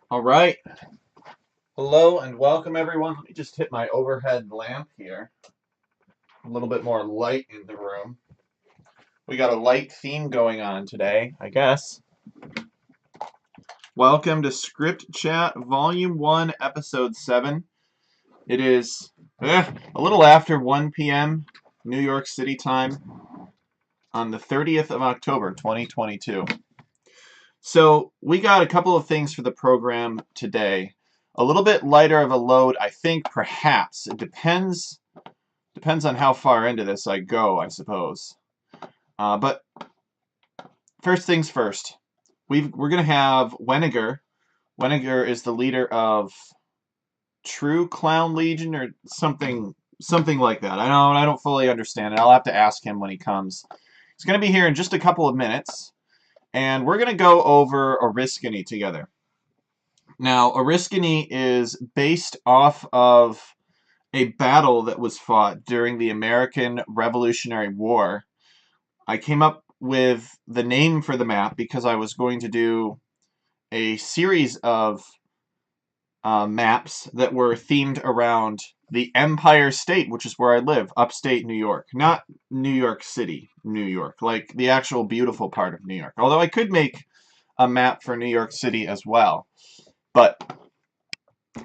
All right. Hello and welcome, everyone. Let me just hit my overhead lamp here. A little bit more light in the room. We got a light theme going on today, I guess. Welcome to ScriptChat Volume 1, Episode 7. It is a little after 1 p.m. New York City time on the 30th of October, 2022. So we got a couple of things for the program today. A little bit lighter of a load, I think, perhaps. It depends on how far into this I go, I suppose. But first things first. We're going to have Weniger. Weniger is the leader of True Clown Legion or something like that. I don't fully understand it. I'll have to ask him when he comes. He's going to be here in just a couple of minutes, and we're going to go over Oriskany together. Now, Oriskany is based off of a battle that was fought during the American Revolutionary War. I came up with the name for the map because I was going to do a series of maps that were themed around the Empire State, which is where I live, upstate New York. Not New York City, New York, like the actual beautiful part of New York. Although I could make a map for New York City as well. But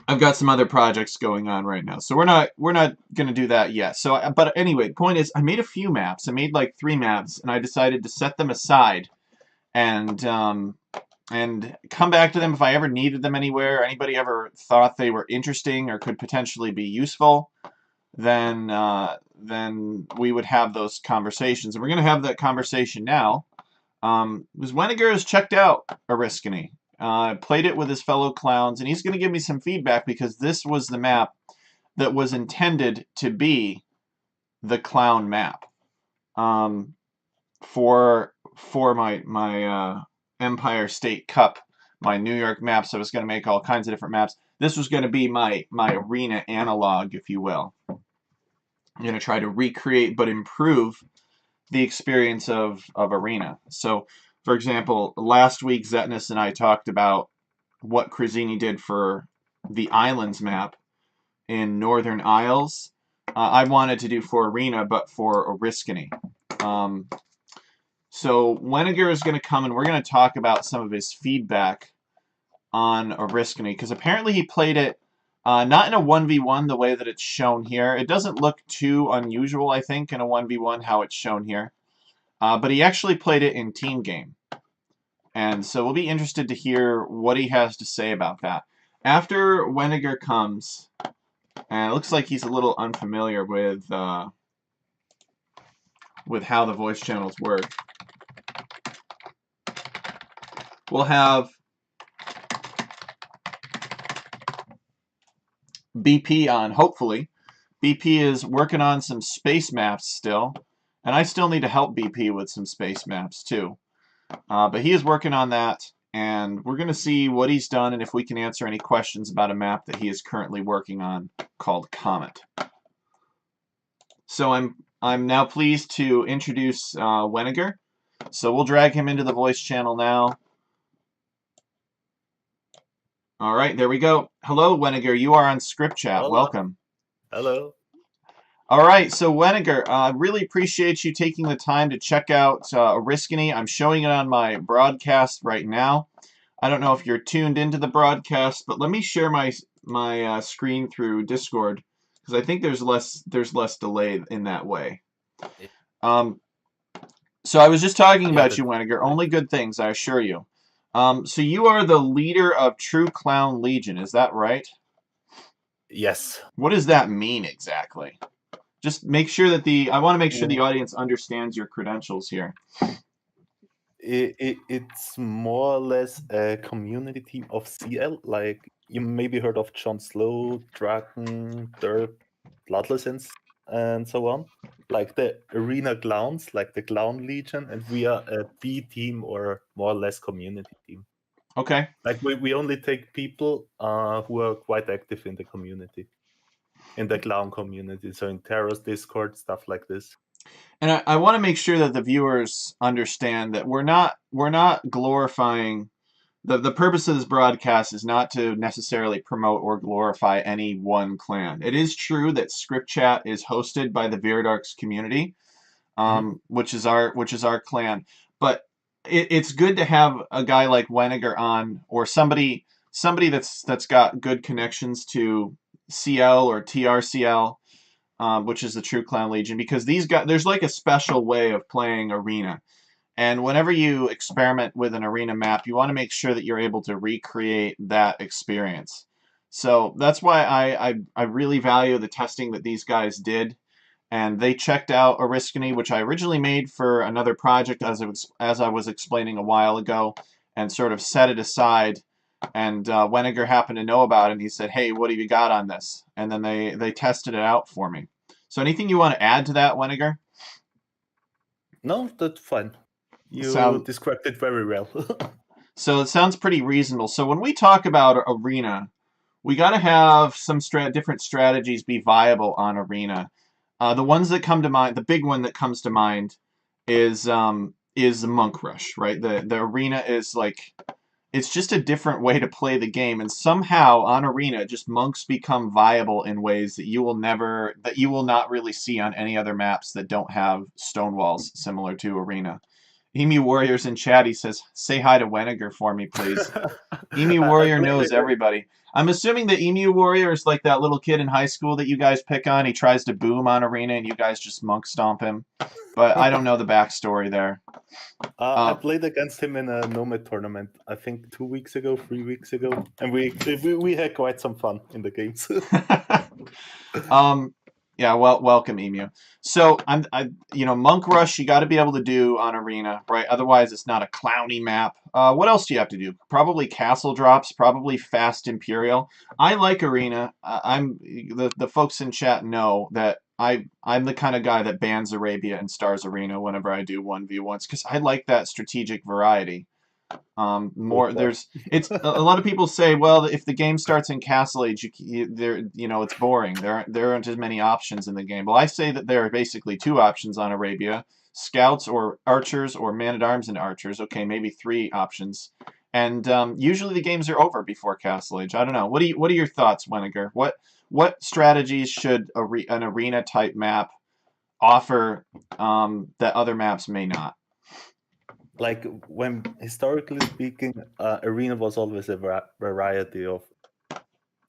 I've got some other projects going on right now, so we're not going to do that yet. So, but anyway, point is, I made a few maps. I made like 3 maps, and I decided to set them aside and come back to them if I ever needed them anywhere. Anybody ever thought they were interesting or could potentially be useful, then we would have those conversations. And we're going to have that conversation now. Because Weniger has checked out Oriskany. Played it with his fellow clowns, and he's going to give me some feedback because this was the map that was intended to be the clown map for my Empire State Cup, my New York maps. I was going to make all kinds of different maps. This was going to be my arena analog, if you will. I'm going to try to recreate but improve the experience of arena. So, for example, last week Zetnus and I talked about what Crazini did for the Islands map in Northern Isles. I wanted to do for Arena, but for Oriskany. So Weniger is going to come and we're going to talk about some of his feedback on Oriskany, because apparently he played it not in a 1v1 the way that it's shown here. It doesn't look too unusual, I think, in a 1v1 how it's shown here. But he actually played it in team game. And so we'll be interested to hear what he has to say about that. After Weniger comes, and it looks like he's a little unfamiliar with how the voice channels work, we'll have BP on, hopefully. BP is working on some space maps still, and I still need to help BP with some space maps too. But he is working on that, and we're going to see what he's done and if we can answer any questions about a map that he is currently working on called Comet. So I'm now pleased to introduce Weniger. So we'll drag him into the voice channel now. All right, there we go. Hello, Weniger. You are on ScriptChat. Hola. Welcome. Hello. All right, so Weniger, I really appreciate you taking the time to check out Oriskany. I'm showing it on my broadcast right now. I don't know if you're tuned into the broadcast, but let me share my screen through Discord because I think there's less delay in that way. Yeah, So I was just talking about that's you, Weniger. great. Only good things, I assure you. So you are the leader of True Clown Legion, is that right? Yes. What does that mean exactly? Just make sure that I want to make sure the W- audience understands your credentials here. it's more or less a community team of CL. Like you maybe heard of John Slow, Draken, Dirk, Bloodlessons, and so on. Like the arena clowns, like the Clown Legion, and we are a B team or more or less community team. Okay. Like we only take people who are quite active in the community, in the clown community. So in Terrace, Discord, stuff like this. And I want to make sure that the viewers understand that we're not glorifying the purpose of this broadcast is not to necessarily promote or glorify any one clan. It is true that ScriptChat is hosted by the Viridars community, which is our clan. But it's good to have a guy like Weniger on, or somebody that's got good connections to CL or TRCL, which is the True Clan Legion, because these guys, there's like a special way of playing Arena. And whenever you experiment with an arena map, you want to make sure that you're able to recreate that experience. So that's why I really value the testing that these guys did. And they checked out Oriskany, which I originally made for another project, as I was explaining a while ago, and sort of set it aside. And Weniger happened to know about it, and he said, "Hey, what have you got on this?" And then they tested it out for me. So anything you want to add to that, Weniger? No, that's fine. You Sound described it very well. So it sounds pretty reasonable. So when we talk about Arena, we got to have some different strategies be viable on Arena. The ones that come to mind, the big one that comes to mind, is the Monk Rush, right? The Arena is like, it's just a different way to play the game, and somehow on Arena, just monks become viable in ways that you will not really see on any other maps that don't have stone walls similar to Arena. Emu Warrior's in chat. He says, "Say hi to Weniger for me, please." Emu I Warrior played knows it. everybody. I'm assuming that Emu Warrior is like that little kid in high school that you guys pick on. He tries to boom on Arena, and you guys just monk stomp him. But I don't know the backstory there. I played against him in a Nomad tournament, I think 2 weeks ago, 3 weeks ago, and we had quite some fun in the games. Yeah, well, welcome, Emu. So Monk Rush, you got to be able to do on Arena, right? Otherwise, it's not a clowny map. What else do you have to do? Probably castle drops, probably fast Imperial. I like Arena. I'm the folks in chat know that I'm the kind of guy that bans Arabia and stars Arena whenever I do 1v1s, because I like that strategic variety. Good More boy. there's it's a lot of people say, well, if the game starts in Castle Age, it's boring. There aren't as many options in the game. Well, I say that there are basically two options on Arabia: scouts or archers, or man at arms and archers. Okay, maybe three options, and usually the games are over before Castle Age. I don't know. What are your thoughts, Weniger? What strategies should an arena type map offer that other maps may not? Like, when historically speaking, Arena was always a variety of,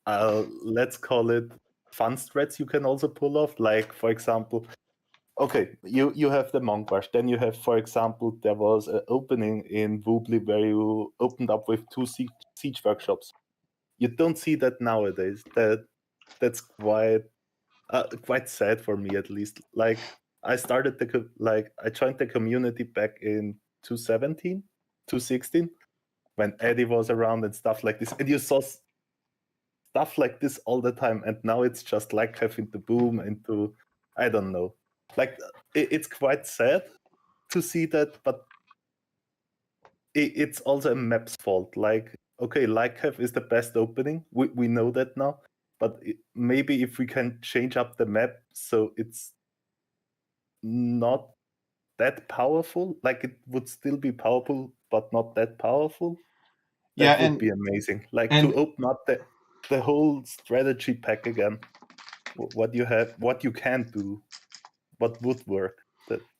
let's call it, fun strats you can also pull off. Like, for example, okay, you have the Monk Rush. Then you have, for example, there was an opening in Woobly where you opened up with two siege workshops. You don't see that nowadays. That's quite sad for me, at least. Like, I joined the community back in 2017, 2016, when Eddie was around and stuff like this, and you saw stuff like this all the time. And now it's just like having the boom into, I don't know. Like, it's quite sad to see that, but it's also a map's fault. Like, okay, Lycave is the best opening. We know that now. But maybe if we can change up the map so it's not that powerful, like it would still be powerful, but not that powerful, Yeah, that would be amazing. Like, to and open up the whole strategy pack again. What you have, what you can do, what would work.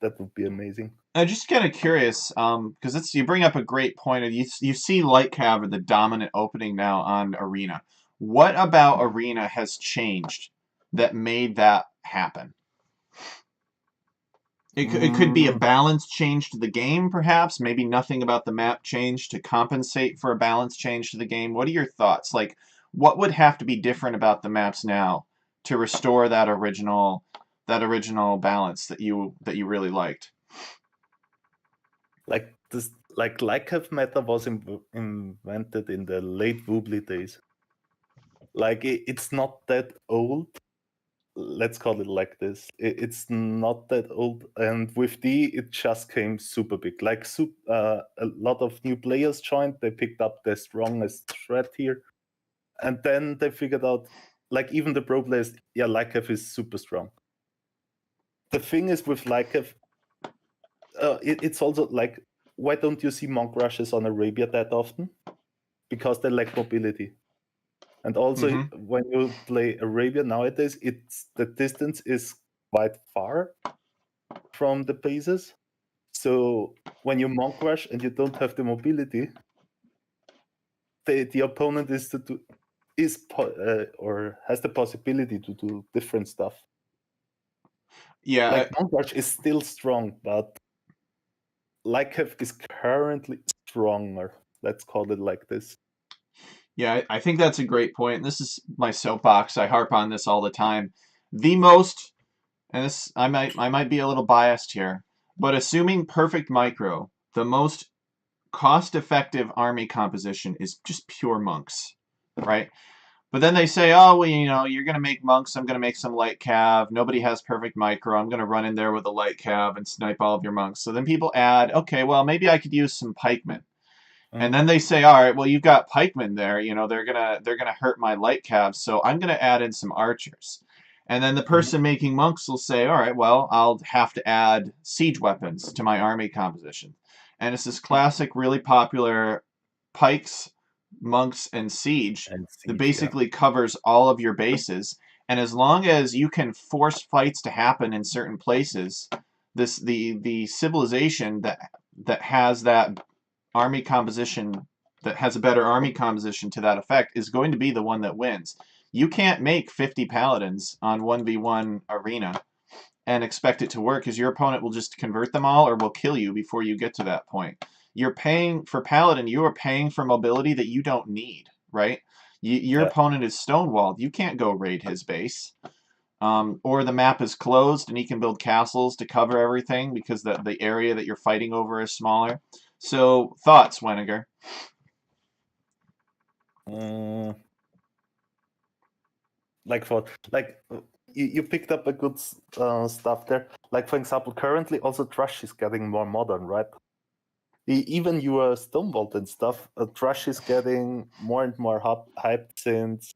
That would be amazing. I'm just kind of curious, because you bring up a great point. You see Lightcav, the dominant opening now on Arena. What about Arena has changed that made that happen? It could be a balance change to the game, perhaps. Maybe nothing about the map changed to compensate for a balance change to the game. What are your thoughts? Like, what would have to be different about the maps now to restore that original balance that you really liked? Like this, like Lycave meta was invented in the late Woobly days. Like, it's not that old. Let's call it like this. It's not that old, and with D, it just came super big. Like, a lot of new players joined. They picked up the strongest threat here, and then they figured out, like, even the pro players, yeah, Lycave is super strong. The thing is with Lycave, it's also like, why don't you see Monk Rushes on Arabia that often? because they lack mobility. And also, when you play Arabia nowadays, the distance is quite far from the bases. So when you monk rush and you don't have the mobility, the opponent or has the possibility to do different stuff. Yeah, like monk rush is still strong, but Lykev is currently stronger. Let's call it like this. Yeah, I think that's a great point. This is my soapbox. I harp on this all the time. The most, and this I might be a little biased here, but assuming perfect micro, the most cost-effective army composition is just pure monks, right? But then they say, oh, well, you're going to make monks. I'm going to make some light cav. Nobody has perfect micro. I'm going to run in there with a light cav and snipe all of your monks. So then people add, okay, well, maybe I could use some pikemen. And then they say, all right, well, you've got pikemen there. They're gonna hurt my light calves, so I'm gonna add in some archers. And then the person making monks will say, all right, well, I'll have to add siege weapons to my army composition. And it's this classic, really popular pikes, monks, and siege that basically covers all of your bases. And as long as you can force fights to happen in certain places, the civilization that has that army composition that has a better army composition to that effect is going to be the one that wins. You can't make 50 paladins on 1v1 arena and expect it to work because your opponent will just convert them all or will kill you before you get to that point. You're paying for paladin, you are paying for mobility that you don't need, right? Your opponent is stonewalled. You can't go raid his base. Or the map is closed and he can build castles to cover everything because the area that you're fighting over is smaller. So, thoughts, Weniger? You picked up a good stuff there. Like, for example, currently also Thrush is getting more modern, right? Even you are Stonewalled and stuff, Thrush is getting more and more hyped since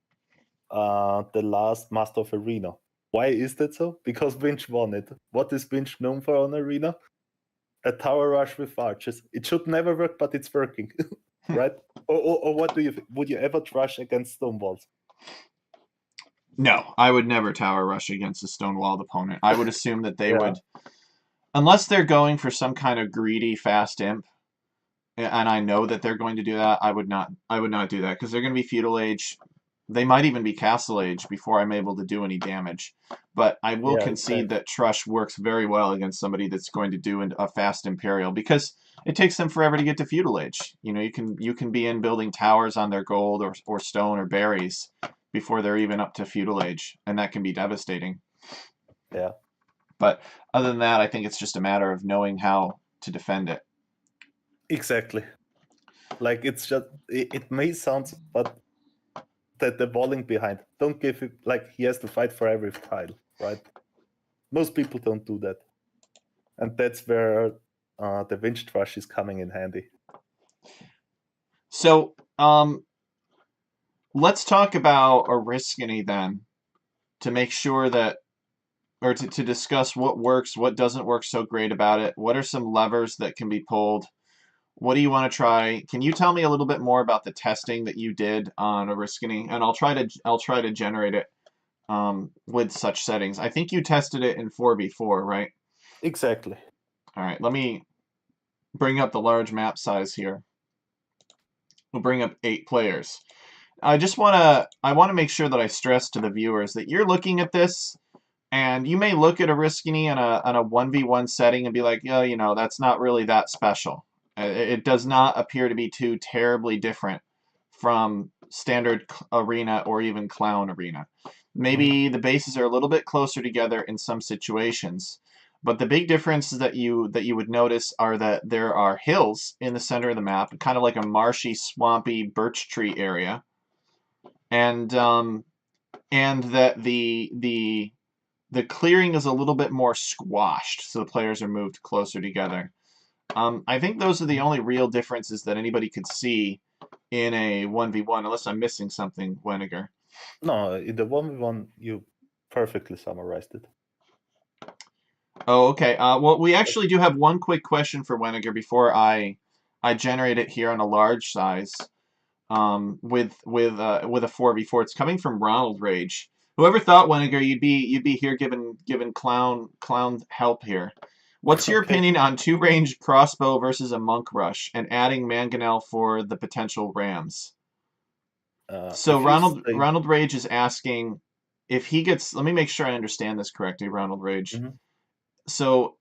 the last Master of Arena. Why is that so? Because Winch won it. What is Winch known for on Arena? A tower rush with archers. It should never work, but it's working, right? Or what would you ever Thrush against Stonewalls? No, I would never tower rush against a stonewalled opponent. I would assume that they would, unless they're going for some kind of greedy fast imp, and I know that they're going to do that. I would not do that because they're going to be feudal age. They might even be castle age before I'm able to do any damage. But I will concede that Thrush works very well against somebody that's going to do a fast imperial because it takes them forever to get to feudal age. You can be in building towers on their gold or stone or berries before they're even up to feudal age, and that can be devastating. Yeah. But other than that, I think it's just a matter of knowing how to defend it. Exactly. Like, it's just, it may sound, but the walling behind, don't give it, like, he has to fight for every tile, right? Most people don't do that. And that's where the Winch Thrush is coming in handy. So, let's talk about Oriskany then, to make sure that, or to discuss what works, what doesn't work so great about it. What are some levers that can be pulled? What do you want to try? Can you tell me a little bit more about the testing that you did on Oriskany? And I'll try to generate it with such settings. I think you tested it in 4v4, right? Exactly. All right, let me bring up the large map size here. We'll bring up 8 players. I want to make sure that I stress to the viewers that you're looking at this, and you may look at Oriskany on a 1v1 setting and be like, yeah, that's not really that special. It does not appear to be too terribly different from standard arena or even clown arena. Maybe the bases are a little bit closer together in some situations, but the big differences that you would notice are that there are hills in the center of the map, kind of like a marshy, swampy birch tree area, and that the clearing is a little bit more squashed, so the players are moved closer together. I think those are the only real differences that anybody could see in a 1v1, unless I'm missing something, Weniger. No, in the 1v1, you perfectly summarized it. Oh, okay. Well, we actually do have one quick question for Weniger before I generate it here on a large size. with a 4v4. It's coming from Ronald Rage. Whoever thought, Weniger, you'd be here giving clown help here. What's your Okay. opinion on two-range crossbow versus a monk rush and adding mangonel for the potential rams? So If you say, Ronald Rage is asking if he gets. Let me make sure I understand this correctly, Ronald Rage. Mhm. So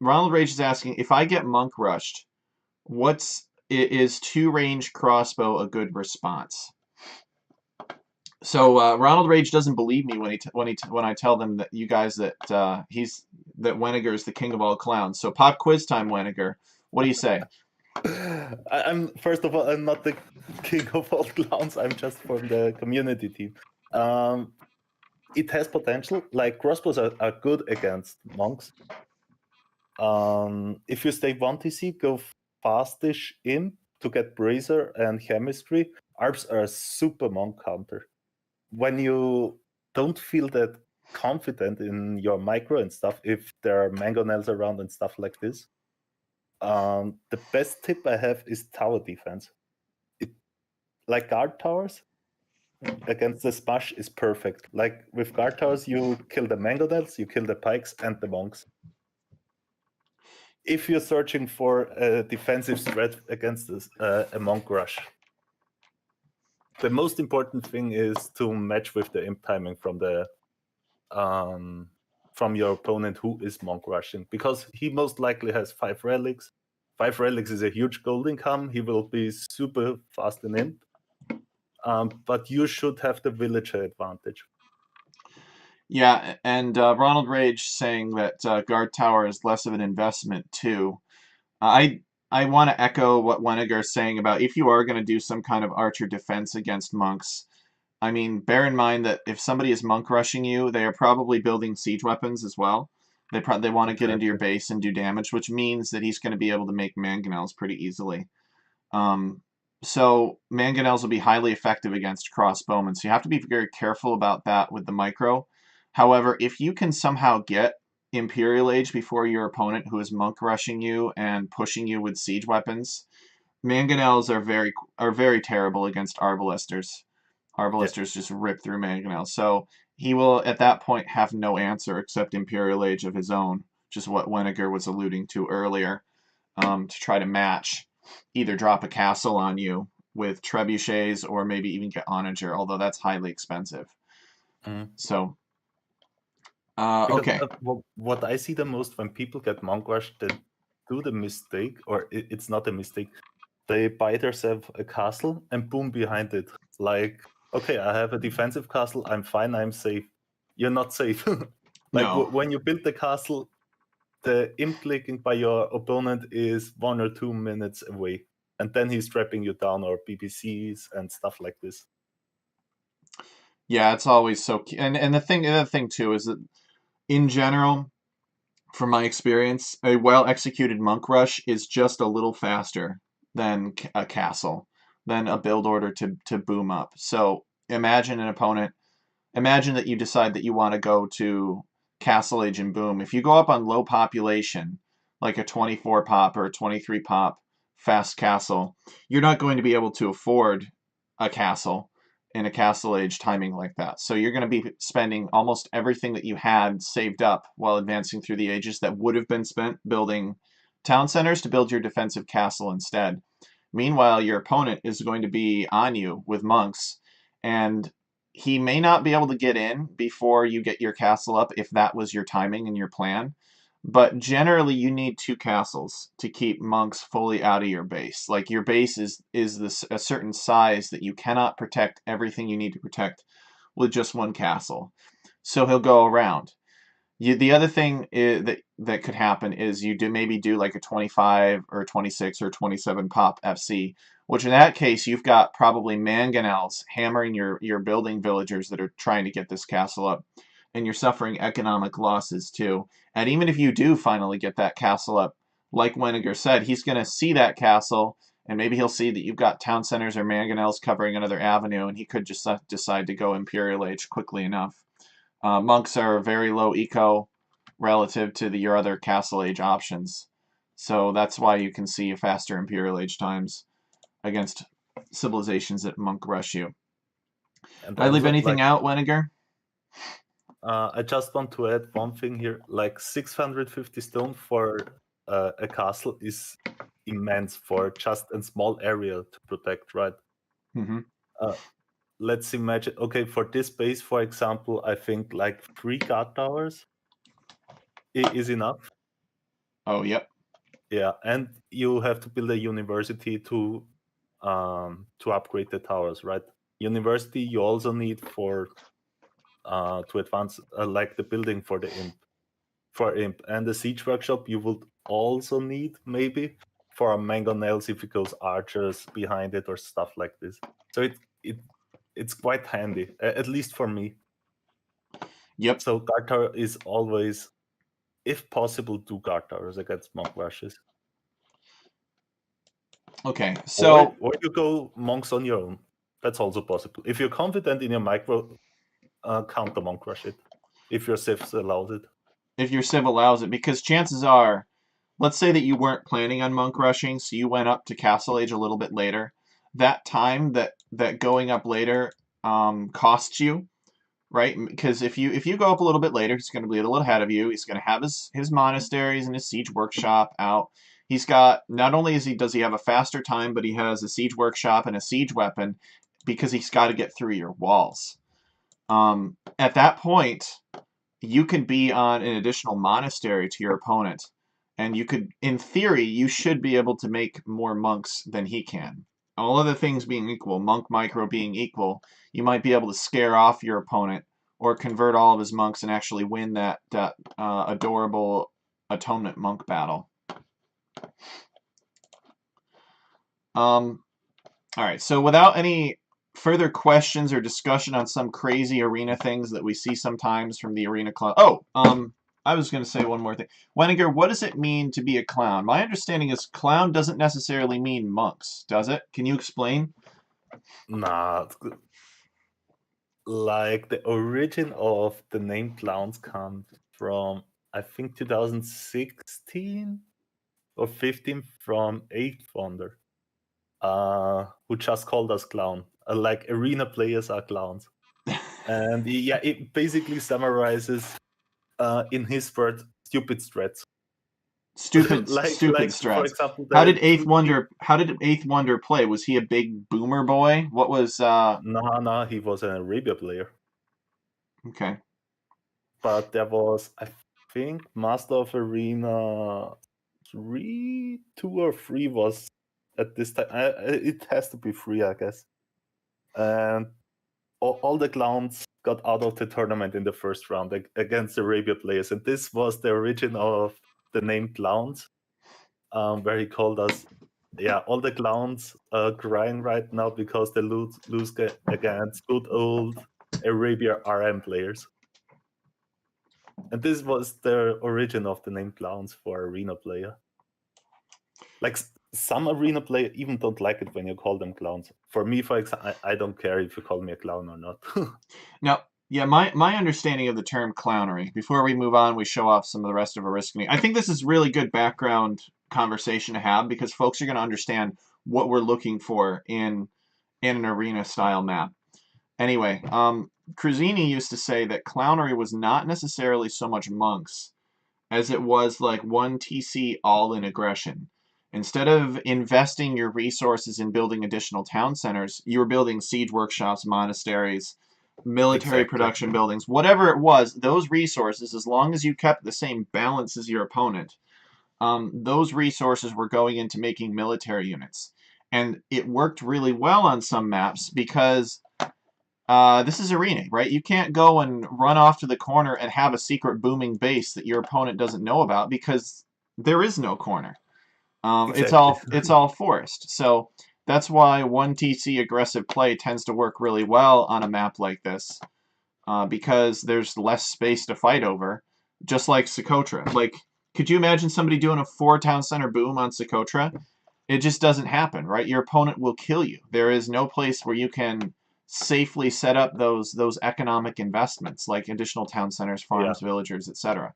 Ronald Rage is asking if I get monk rushed, is two-range crossbow a good response? So Ronald Rage doesn't believe me when I tell them that you guys that Weniger is the king of all clowns. So pop quiz time, Weniger. What do you say? I'm first of all, I'm not the king of all clowns. I'm just from the community team. It has potential. Like crossbows are good against monks. If you stay 1 TC, go fastish imp to get brazier and chemistry. Arbs are a super monk counter. When you don't feel that confident in your micro and stuff, if there are mangonels around and stuff like this, the best tip I have is tower defense. Like guard towers against the smash is perfect. Like with guard towers, you kill the mangonels, you kill the pikes and the monks. If you're searching for a defensive threat against a monk rush, the most important thing is to match with the imp timing from your opponent who is monk rushing, because he most likely has 5 relics. 5 relics is a huge gold income. He will be super fast in imp. But you should have the villager advantage. Yeah, and Ronald Rage saying that guard tower is less of an investment too. I want to echo what Weniger is saying about if you are going to do some kind of archer defense against monks. I mean, bear in mind that if somebody is monk rushing you, they are probably building siege weapons as well. They want to get into your Exactly. base and do damage, which means that he's going to be able to make mangonels pretty easily. Um, so mangonels will be highly effective against crossbowmen. So you have to be very careful about that with the micro. However, if you can somehow get Imperial Age before your opponent who is monk rushing you and pushing you with siege weapons, mangonels are very terrible against arbalesters. Yeah. Arbalesters just rip through mangonels. So he will at that point have no answer except Imperial Age of his own, which is what Weniger was alluding to earlier, to try to match, either drop a castle on you with trebuchets or maybe even get onager, although that's highly expensive. Mhm. So, Because okay. what I see the most when people get monk rush, they do the mistake, or it's not a mistake. They buy themselves a castle and boom behind it. Like, okay, I have a defensive castle. I'm fine. I'm safe. You're not safe. Like No. when you build the castle, the imp clicking by your opponent is 1 or 2 minutes away, and then he's trapping you down or BBCs and stuff like this. Yeah, it's always so. And the other thing too is that in general, from my experience, a well executed monk rush is just a little faster than a castle, than a build order to boom up. So imagine an opponent. Imagine that you decide that you want to go to Castle Age and Boom. If you go up on low population, like a 24 pop or a 23 pop fast castle, you're not going to be able to afford a castle in a Castle Age timing like that. So you're going to be spending almost everything that you had saved up while advancing through the ages that would have been spent building town centers to build your defensive castle instead. Meanwhile, your opponent is going to be on you with monks, and he may not be able to get in before you get your castle up if that was your timing and your plan. But generally, you need 2 castles to keep monks fully out of your base. Like your base is a certain size that you cannot protect everything you need to protect with just 1 castle. So he'll go around. The other thing that could happen is you maybe do like a 25 or 26 or 27 pop FC, which in that case you've got probably mangonels hammering your building villagers that are trying to get this castle up, and you're suffering economic losses too. And even if you do finally get that castle up, like Weniger said, he's going to see that castle, and maybe he'll see that you've got town centers or mangonels covering another avenue, and he could just decide to go Imperial Age quickly enough. Monks are very low eco relative to your other Castle Age options. So that's why you can see faster Imperial Age times against civilizations that monk rush you. And Did I leave also, anything out, Weniger? I just want to add one thing here. Like 650 stone for a castle is immense for just a small area to protect, right? Mm-hmm. Let's imagine, okay, for this base, for example, I think like 3 guard towers is enough. Oh, yep. Yeah, and you have to build a university to upgrade the towers, right? University you also need for to advance like the building for the imp, and the siege workshop you would also need maybe for a mangonels if it goes archers behind it or stuff like this. So it's quite handy, at least for me. Yep. So guard tower is always, if possible, 2 guard towers against monk rushes. Okay, so Or you go monks on your own. That's also possible. If you're confident in your micro, counter monk rush it. If your civs allows it. if your civ allows it, because chances are, let's say that you weren't planning on monk rushing, so you went up to Castle Age a little bit later. That time that going up later costs you, right? Because if you go up a little bit later, he's going to be a little ahead of you. He's going to have his monasteries and his siege workshop out. He's got, not only does he have a faster time, but he has a siege workshop and a siege weapon because he's got to get through your walls. At that point, you could be on an additional monastery to your opponent, and you could, in theory, you should be able to make more monks than he can. All other things being equal, monk micro being equal, you might be able to scare off your opponent or convert all of his monks and actually win that adorable atonement monk battle. All right, so without any further questions or discussion on some crazy arena things that we see sometimes from the arena club. I was going to say one more thing. Weniger, what does it mean to be a clown? My understanding is clown doesn't necessarily mean monks, does it? Can you explain? Nah, like the origin of the name clowns comes from, I think, 2016 or 15 from 8th Wonder, who just called us clown. Like arena players are clowns. And yeah, it basically summarizes in his word, stupid strats. Stupid like for strats. example, How the did Eighth Wonder play? Was he a big boomer boy? What was No, he was an Arabia player. Okay. But there was, I think, Master of Arena 2 or 3 was at this time. It has to be 3, I guess. And all the clowns got out of the tournament in the first round against the Arabia players. And this was the origin of the name clowns, where he called us, yeah, all the clowns are crying right now because they lose against good old Arabia RM players. And this was the origin of the name clowns for arena player. Like some arena player even don't like it when you call them clowns. For me, for example, I don't care if you call me a clown or not. Now, yeah, my understanding of the term clownery, before we move on, we show off some of the rest of Oriskany. I think this is really good background conversation to have because folks are going to understand what we're looking for in an arena style map. Anyway, Cruzini used to say that clownery was not necessarily so much monks as it was like one TC all-in aggression. Instead of investing your resources in building additional town centers, you were building siege workshops, monasteries, military Exactly. production buildings, whatever it was, those resources, as long as you kept the same balance as your opponent, those resources were going into making military units. And it worked really well on some maps because this is arena, right? You can't go and run off to the corner and have a secret booming base that your opponent doesn't know about because there is no corner. Exactly. It's all forest. So that's why one TC aggressive play tends to work really well on a map like this because there's less space to fight over, just like Socotra. Like, could you imagine somebody doing a 4-town center boom on Socotra? It just doesn't happen, right? Your opponent will kill you. There is no place where you can safely set up those economic investments like additional town centers, farms, Yeah. villagers, etc.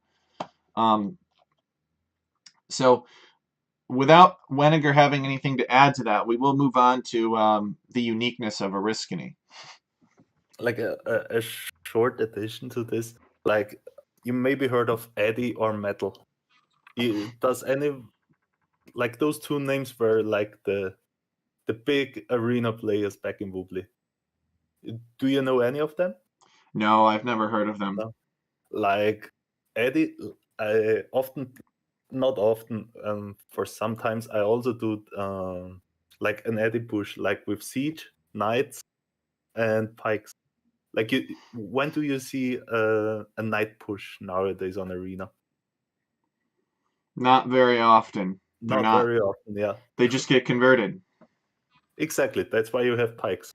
So without Weniger having anything to add to that, we will move on to the uniqueness of Oriskany. Like a short addition to this, like you maybe heard of Eddie or Metal. Does any, like those two names were like the big arena players back in Wobbly. Do you know any of them? No, I've never heard of them. No. Like Eddie, I often, not often, for sometimes I also do like an Eddie push, like with Siege, Knights, and Pikes. Like when do you see a Knight push nowadays on Arena? Not very often. They're Not very often, yeah. They just get converted. Exactly. That's why you have Pikes.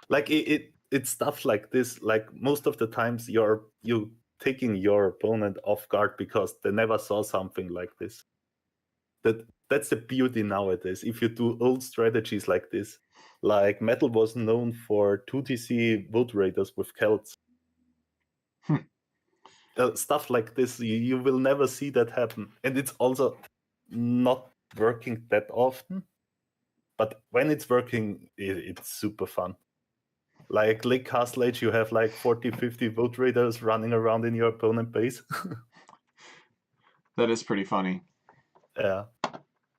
Like it's stuff like this. Like most of the times you taking your opponent off guard because they never saw something like this. That's the beauty nowadays. If you do old strategies like this, like Metal was known for 2TC Wood Raiders with Celts. Stuff like this, you will never see that happen. And it's also not working that often. But when it's working, it's super fun. Like Lake Castle Age, you have like 40, 50 Wood Raiders running around in your opponent base. That is pretty funny. Yeah.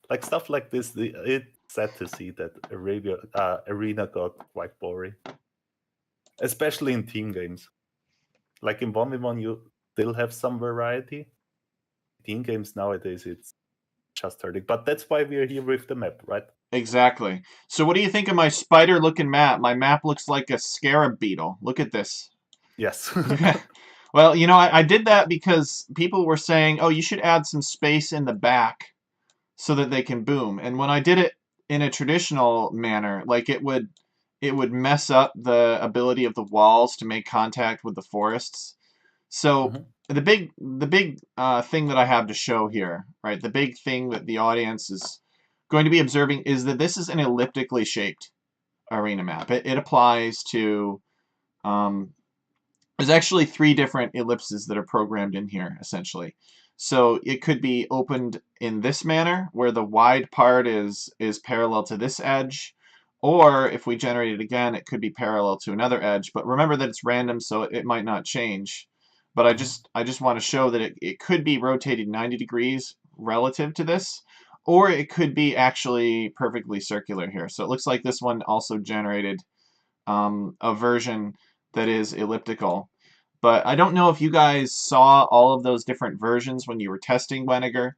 Like stuff like this, it's sad to see that Arena got quite boring. Especially in team games. Like in 1v1, you still have some variety. Team games nowadays, it's just hurting. But that's why we're here with the map, right? Exactly. So what do you think of my spider-looking map? My map looks like a scarab beetle. Look at this. Yes. Well, you know, I did that because people were saying, oh, you should add some space in the back so that they can boom. And when I did it in a traditional manner, like it would mess up the ability of the walls to make contact with the forests. So the big thing that I have to show here, right? The big thing that the audience is going to be observing is that this is an elliptically shaped arena map. It applies to there's actually 3 different ellipses that are programmed in here, essentially. So it could be opened in this manner, where the wide part is parallel to this edge, or if we generate it again, it could be parallel to another edge. But remember that it's random, so it might not change. But I just want to show that it could be rotated 90 degrees relative to this, or it could be actually perfectly circular here. So it looks like this one also generated a version that is elliptical. But I don't know if you guys saw all of those different versions when you were testing Weniger.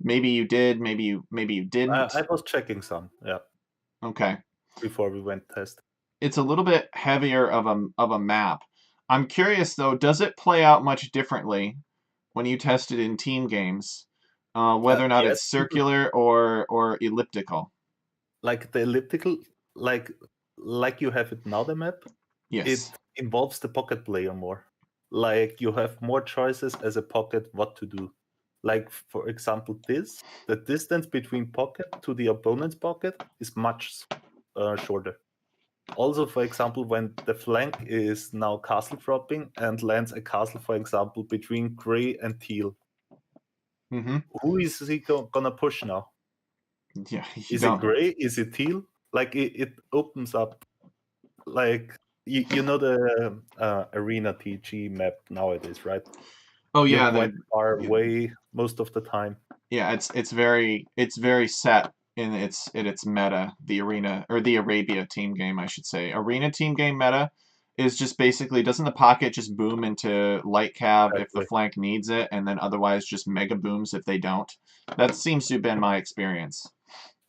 Maybe you did, maybe you didn't. I was checking some, yeah. Okay. Before we went test. It's a little bit heavier of a map. I'm curious though, does it play out much differently when you test it in team games? Whether or not yes. it's circular or elliptical? Like the elliptical, like you have it now, the map, Yes. it involves the pocket player more. Like you have more choices as a pocket what to do. Like for example, the distance between pocket to the opponent's pocket is much shorter. Also, for example, when the flank is now castle dropping and lands a castle, for example, between gray and teal, who is he gonna push now? Yeah, is it gray? Is it teal? Like it opens up, like you know the arena TG map nowadays, right? Oh yeah, you point far away most of the time. Yeah, it's very set in its meta. The arena, or the Arabia team game, I should say. Arena team game meta is just basically, doesn't the pocket just boom into light cav if the flank needs it, and then otherwise just mega booms if they don't? That seems to have been my experience.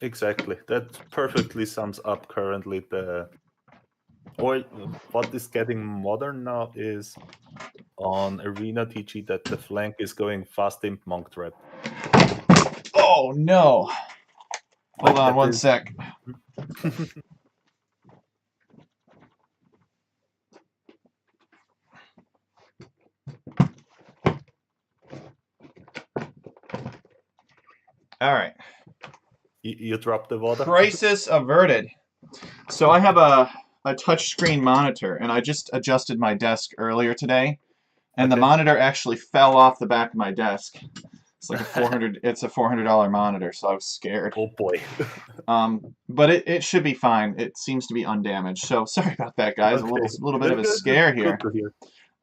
Exactly. That perfectly sums up currently or what is getting modern now is on Arena TG that the flank is going fast imp monk trap. Oh no! Hold on one sec. All right. You dropped the water? Crisis averted. So I have a touchscreen monitor, and I just adjusted my desk earlier today, and the monitor actually fell off the back of my desk. It's like a 400. It's a $400 monitor, so I was scared. Oh boy. But it should be fine. It seems to be undamaged. So sorry about that, guys. A Okay. little bit of a scare here. Good to hear.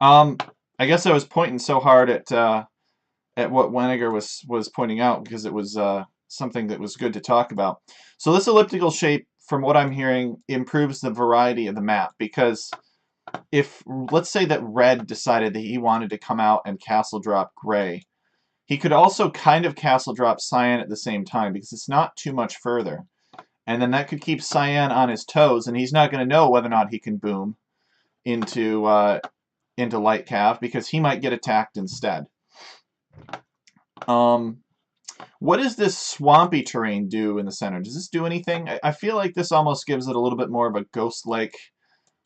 I guess I was pointing so hard at what Weniger was pointing out because it was something that was good to talk about. So this elliptical shape, from what I'm hearing, improves the variety of the map because if let's say that red decided that he wanted to come out and castle drop gray, he could also kind of castle drop cyan at the same time because it's not too much further. And then that could keep cyan on his toes, and he's not going to know whether or not he can boom into light cav because he might get attacked instead. What does this swampy terrain do in the center? Does this do anything? I feel like this almost gives it a little bit more of a ghost-like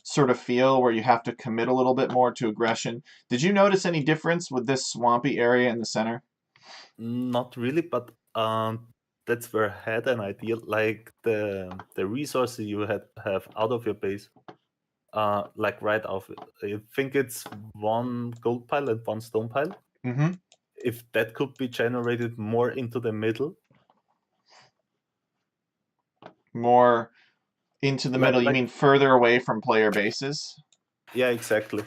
sort of feel where you have to commit a little bit more to aggression. Did you notice any difference with this swampy area in the center? Not really, but that's where I had an idea. Like the resources you have out of your base, like right off. I think it's one gold pile and one stone pile. Mm-hmm. If that could be generated more into the middle. More into the middle, you mean further away from player bases? Yeah, exactly.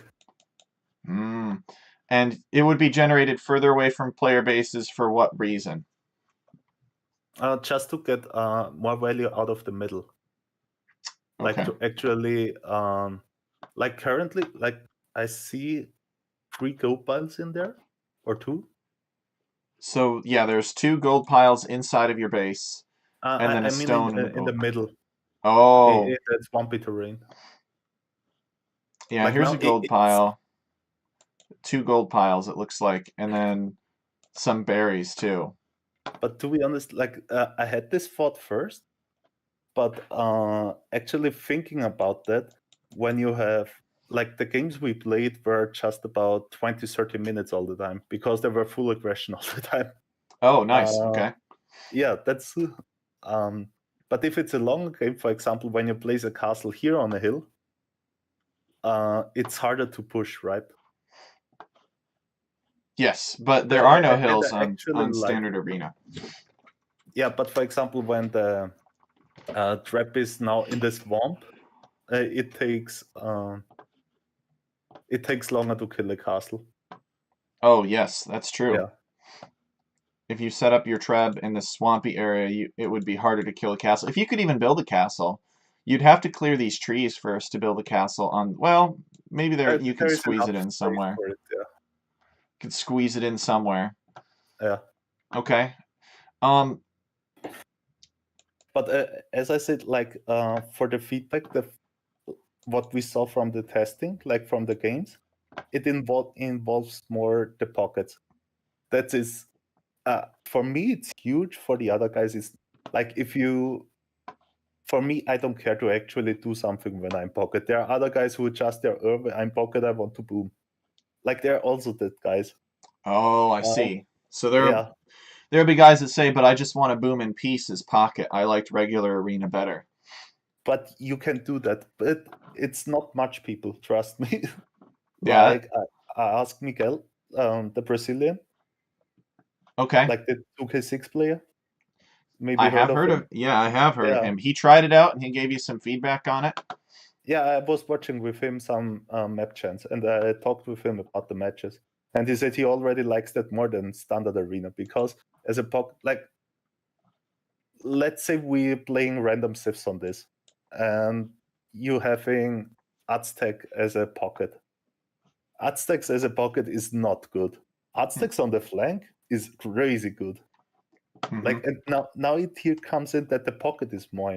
And it would be generated further away from player bases for what reason? Just to get more value out of the middle. Like Okay. to actually, like currently, like I see 3 gold piles in there, or 2. So yeah, there's 2 gold piles inside of your base, and then a I mean in, stone in the in the middle. middle. Oh, That swampy terrain. yeah. Like Here's now, a gold pile. 2 gold piles, it looks like, and then some berries too. but to be honest, like I had this thought first, but actually thinking about that, when you have like the games we played were just about 20-30 minutes all the time because they were full aggression all the time. Oh, nice. Okay. Yeah, that's but if it's a long game, for example, when you place a castle here on a hill, it's harder to push, right? Yes, but there are no hills on like, standard arena. yeah, but for example, when the trap is now in the swamp, it takes longer to kill a castle. Oh, yes, that's true. Yeah. If you set up your treb in the swampy area, it would be harder to kill a castle. If you could even build a castle, you'd have to clear these trees first to build a castle on. Well, maybe you can squeeze it in somewhere. For it, yeah. You could squeeze it in somewhere. Yeah. Okay. But as I said, like for the feedback, what we saw from the testing, like from the games, it involves more the pockets. That is, for me, it's huge. For the other guys, it's like for me, I don't care to actually do something when I'm pocket. There are other guys who just I'm pocket, I want to boom. Like there are also that guys. Oh, I see. So Yeah. there'll be guys that say, but I just want to boom in peace as pocket. I liked regular arena better. But you can do that. But it's not much people, trust me. Yeah. Like I asked Miguel, the Brazilian. Okay. Like the 2K6 player. Maybe I have heard of him. Yeah, I have heard of him. He tried it out and he gave you some feedback on it. Yeah, I was watching with him some map chants, and I talked with him about the matches. And he said he already likes that more than standard arena because as a like, let's say we're playing random civs on this, and you having Aztec as a pocket. Aztecs as a pocket is not good. Aztecs on the flank is crazy good. Mm-hmm. Like, and now it here comes in that the pocket is more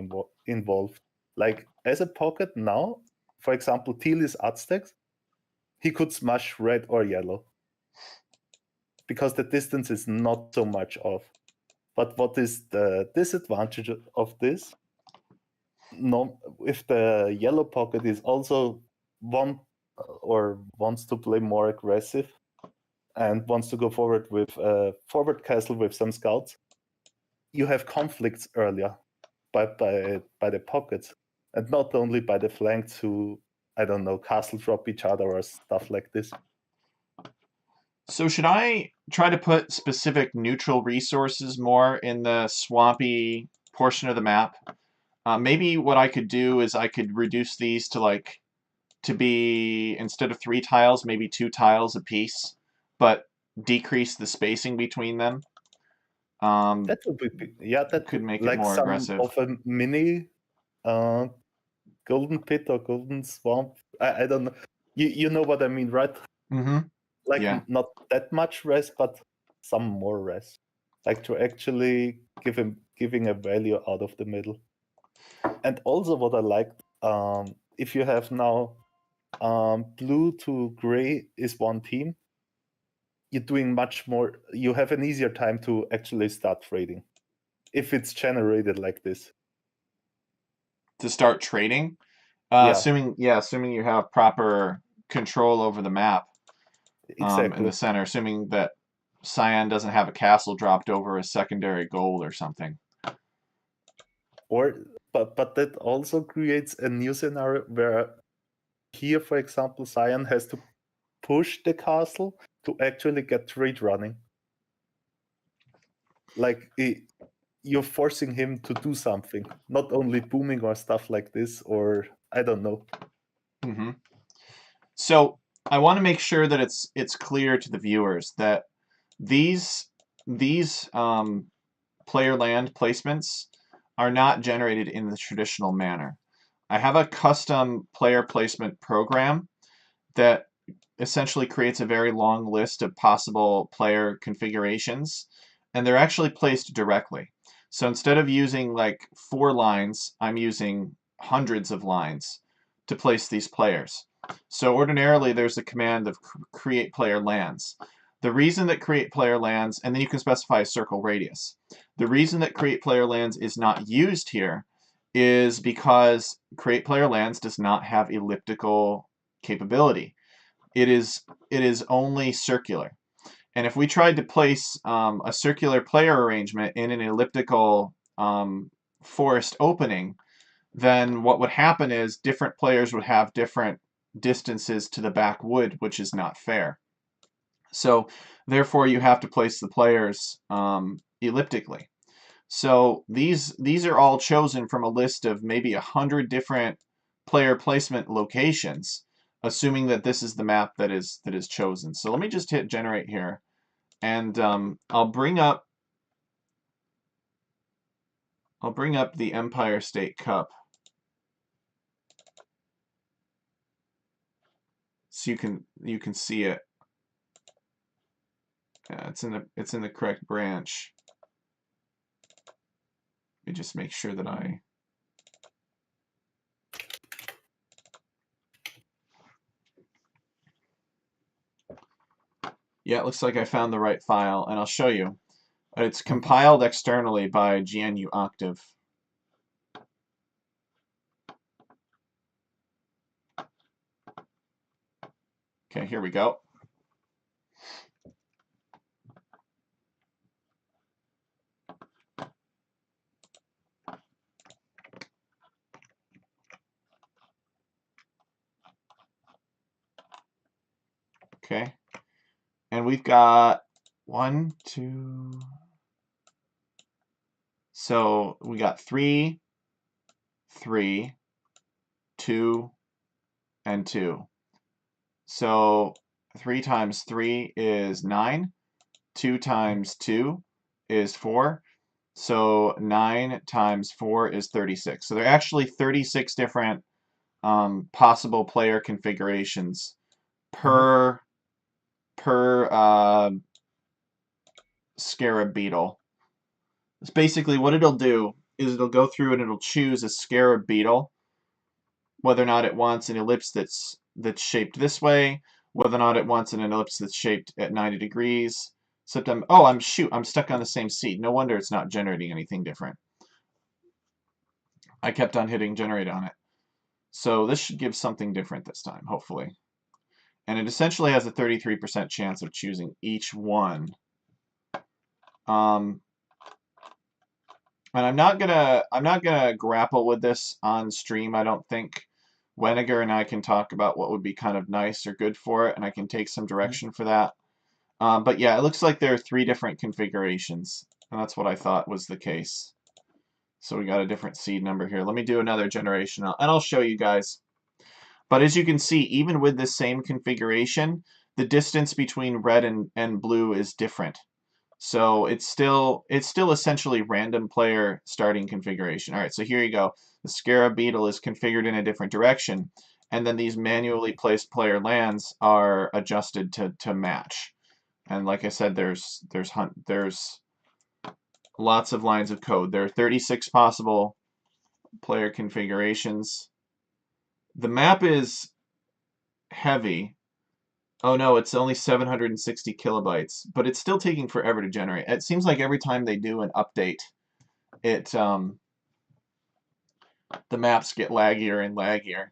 involved. Like as a pocket now, for example, teal is Aztecs, he could smash red or yellow because the distance is not so much off. But what is the disadvantage of this? No, if the yellow pocket is also wants to play more aggressive and wants to go forward with forward castle with some scouts, you have conflicts earlier by the pockets, and not only by the flanks who, I don't know, castle drop each other or stuff like this. So should I try to put specific neutral resources more in the swampy portion of the map? Maybe what I could do is I could reduce these to like to be instead of 3 tiles, maybe 2 tiles apiece, but decrease the spacing between them. That would be yeah, that Could would make it like more some aggressive. of a mini uh, golden pit or golden swamp. I don't know. You know what I mean, right? Mm-hmm. Like Yeah. not that much rest, but some more rest. Like to actually giving a value out of the middle. And also what I liked, if you have now blue to gray is one team, you're doing much more. You have an easier time to actually start trading if it's generated like this. To start trading, Yeah, assuming you have proper control over the map, in the exactly. center, assuming that Cyan doesn't have a castle dropped over a secondary gold or something. Or but that also creates a new scenario where here, for example, Cyan has to push the castle to actually get trade running. Like you're forcing him to do something, not only booming or stuff like this, or I don't know. Mm-hmm. So I want to make sure that it's clear to the viewers that these these player land placements are not generated in the traditional manner. I have a custom player placement program that essentially creates a very long list of possible player configurations, and they're actually placed directly. So instead of using like 4 lines, I'm using hundreds of lines to place these players. So ordinarily there's a command of create player lands. The reason that create player lands, and then you can specify a circle radius. The reason that create player lands is not used here is because create player lands does not have elliptical capability. It is only circular. And if we tried to place a circular player arrangement in an elliptical forest opening, then what would happen is different players would have different distances to the back wood, which is not fair. So therefore, you have to place the players elliptically. So these are all chosen from a list of maybe 100 different player placement locations, assuming that this is the map that is chosen. So let me just hit generate here, and I'll bring up the Empire State Cup so you can see it. It's in the correct branch. Let me just make sure that yeah, it looks like I found the right file, and I'll show you. It's Mhm. compiled externally by GNU Octave. Okay, here we go. Okay, and we've got 1, 2. So we got 3, 3, 2, and 2. So 3 times 3 is 9. 2 times 2 is 4. So 9 times 4 is 36. So there are actually 36 different possible player configurations Mhm. per scarab beetle. It's basically what it'll do is it'll go through and it'll choose a scarab beetle, whether or not it wants an ellipse that's shaped this way, whether or not it wants an ellipse that's shaped at 90 degrees. Oh, I'm stuck on the same seed. No wonder it's not generating anything different. I kept on hitting generate on it. So this should give something different this time, hopefully. And it essentially has a 33% chance of choosing each one. Um, and I'm not gonna grapple with this on stream. I don't think Weniger and I can talk about what would be kind of nice or good for it, and I can take some Mhm. direction for that. But yeah, it looks like there are 3 different configurations, and that's what I thought was the case. So we got a different seed number here. Let me do another generation, and I'll show you guys. But as you can see, even with the same configuration, the distance between red and blue is different. So it's still essentially random player starting configuration. All right, so here you go. The Scarab Beetle is configured in a different direction, and then these manually placed player lands are adjusted to match. And like I said, there's lots of lines of code. There are 36 possible player configurations. The map is heavy. Oh no, it's only 760 kilobytes, but it's still taking forever to generate. It seems like every time they do an update, it the maps get laggier and laggier.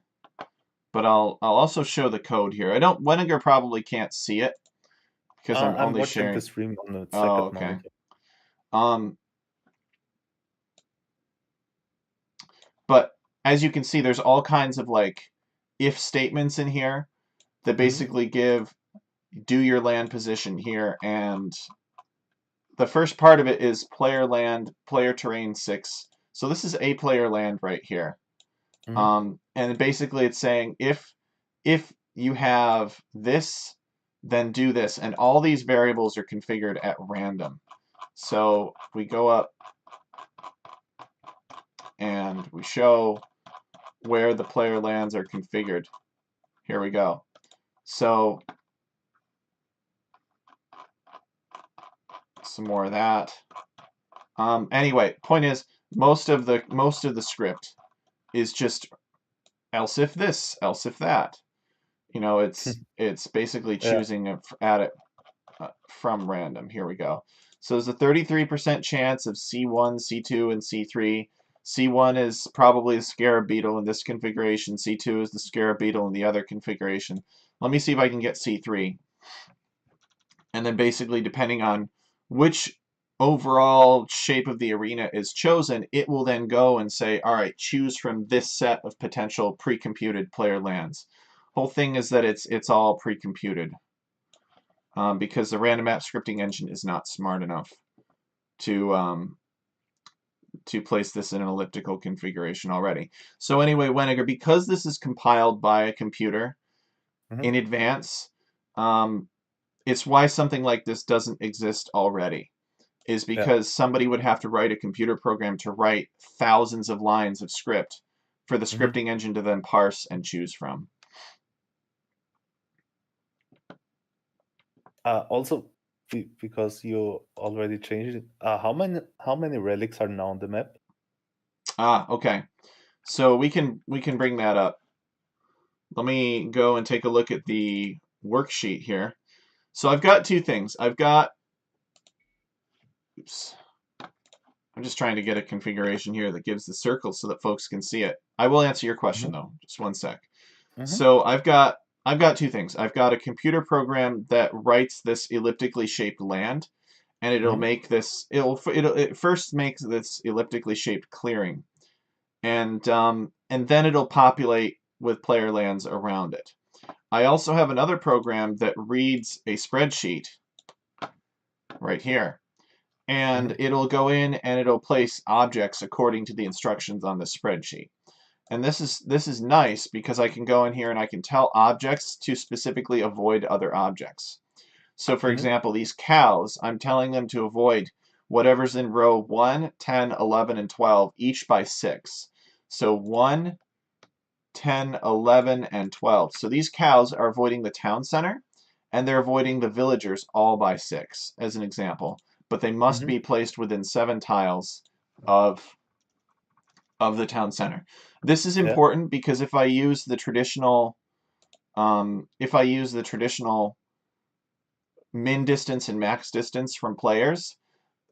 But I'll also show the code here. Weniger probably can't see it because I'm I'm only watching the sharing. stream on the Oh, second okay. monitor. But as you can see, there's all kinds of like if statements in here that basically give do your land position here, and the first part of it is player land, player terrain 6. So this is a player land right here. And basically it's saying if you have this, then do this, and all these variables are configured at random. So we go up and we show where the player lands are configured. Here we go. So some more of that. Anyway, point is most of the script is just else if this, else if that. You know, it's basically choosing at it from random. Here we go. So there's a 33% chance of C1, C2, and C3. C1 is probably the Scarab Beetle in this configuration. C2 is the Scarab Beetle in the other configuration. Let me see if I can get C3. And then basically, depending on which overall shape of the arena is chosen, it will then go and say, all right, choose from this set of potential pre-computed player lands. Whole thing is that it's all pre-computed because the random map scripting engine is not smart enough to place this in an elliptical configuration already. So anyway, Weniger, because this is compiled by a computer in advance, it's why something like this doesn't exist already. Is because somebody would have to write a computer program to write thousands of lines of script for the scripting engine to then parse and choose from. Also, because you already changed it, how many relics are now on the map? Okay. So we can bring that up. Let me go and take a look at the worksheet here. So I've got 2 things. Oops. I'm just trying to get a configuration here that gives the circle so that folks can see it. I will answer your question though. Just one sec. So I've got 2 things. I've got a computer program that writes this elliptically shaped land, and it'll make this. It first makes this elliptically shaped clearing, and then it'll populate with player lands around it. I also have another program that reads a spreadsheet right here, and it'll go in and it'll place objects according to the instructions on the spreadsheet. And this is nice because I can go in here and I can tell objects to specifically avoid other objects. So for example, these cows, I'm telling them to avoid whatever's in row 1, 10, 11, and 12, each by 6. So 1, 10, 11, and 12. So these cows are avoiding the town center, and they're avoiding the villagers all by 6, as an example. But they must be placed within 7 tiles of the town center. This is important because if I use the traditional min distance and max distance from players,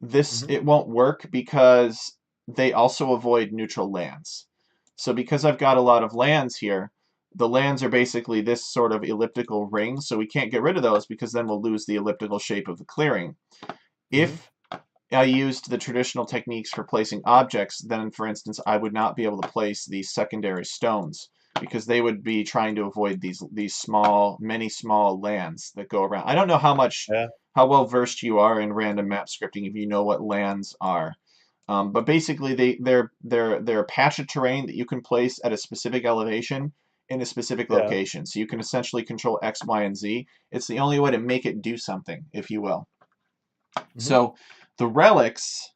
it won't work because they also avoid neutral lands. So because I've got a lot of lands here, the lands are basically this sort of elliptical ring, so we can't get rid of those because then we'll lose the elliptical shape of the clearing. If I used the traditional techniques for placing objects, then for instance I would not be able to place these secondary stones because they would be trying to avoid these many small lands that go around. I don't know how much how well versed you are in random map scripting if you know what lands are. But basically, they're a patch of terrain that you can place at a specific elevation in a specific Yeah. location. So you can essentially control X, Y, and Z. It's the only way to make it do something, if you will. So the relics,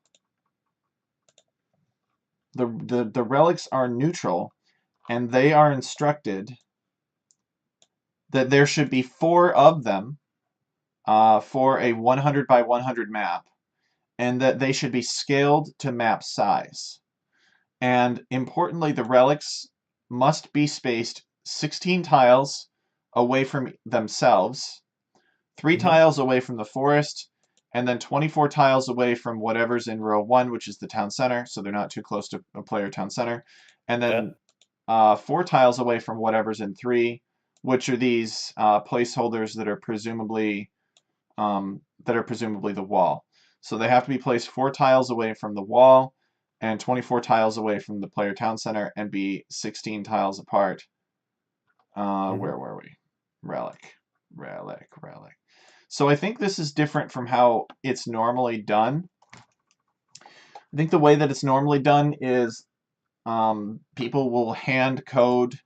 the relics are neutral, and they are instructed that there should be 4 of them for a 100 by 100 map, and that they should be scaled to map size. And importantly, the relics must be spaced 16 tiles away from themselves, 3 tiles away from the forest, and then 24 tiles away from whatever's in row 1, which is the town center, so they're not too close to a player town center, and then 4 tiles away from whatever's in 3, which are these placeholders that are presumably the wall. So they have to be placed 4 tiles away from the wall and 24 tiles away from the player town center and be 16 tiles apart. Where were we? Relic. So I think this is different from how it's normally done. I think the way that it's normally done is people will hand code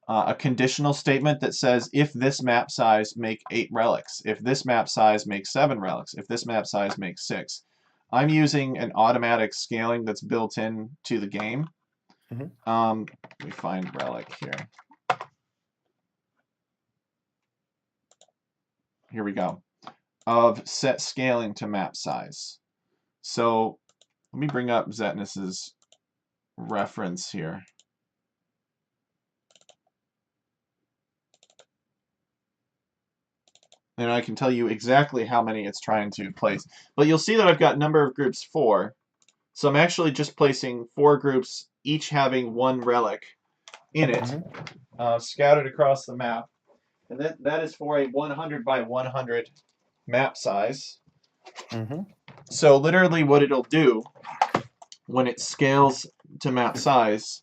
a conditional statement that says if this map size make 8 relics, if this map size makes 7 relics, if this map size makes 6. I'm using an automatic scaling that's built in to the game. Let me find relic here. Here we go. Of set scaling to map size. So let me bring up Zetnus's reference here. And I can tell you exactly how many it's trying to place. But you'll see that I've got number of groups 4. So I'm actually just placing 4 groups, each having 1 relic in it, scattered across the map. And that is for a 100 by 100 map size. So literally what it'll do when it scales to map size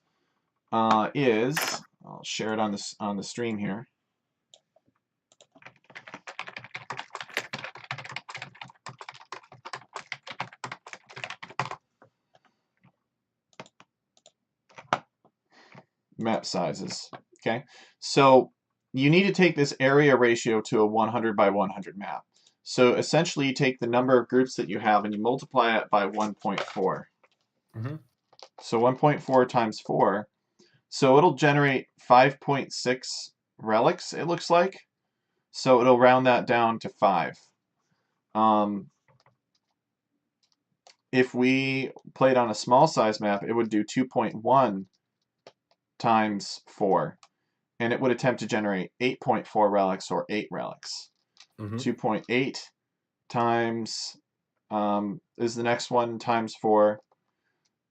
is, I'll share it on the stream here. Map sizes. Okay, so you need to take this area ratio to a 100 by 100 map. So essentially you take the number of groups that you have and you multiply it by 1.4. So 1.4 times 4. So it'll generate 5.6 relics, it looks like. So it'll round that down to 5. If we played on a small size map, it would do 2.1 times 4. And it would attempt to generate 8.4 relics or 8 relics. 2.8 times is the next one times 4.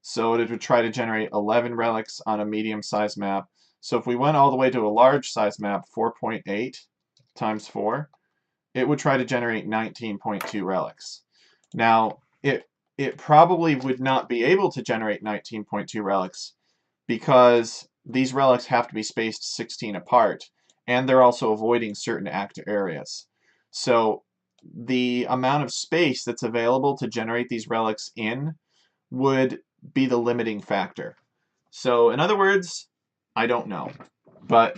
So it would try to generate 11 relics on a medium-sized map. So if we went all the way to a large-sized map, 4.8 times 4, it would try to generate 19.2 relics. Now, it probably would not be able to generate 19.2 relics because these relics have to be spaced 16 apart, and they're also avoiding certain active areas. So the amount of space that's available to generate these relics in would be the limiting factor. So in other words, I don't know, but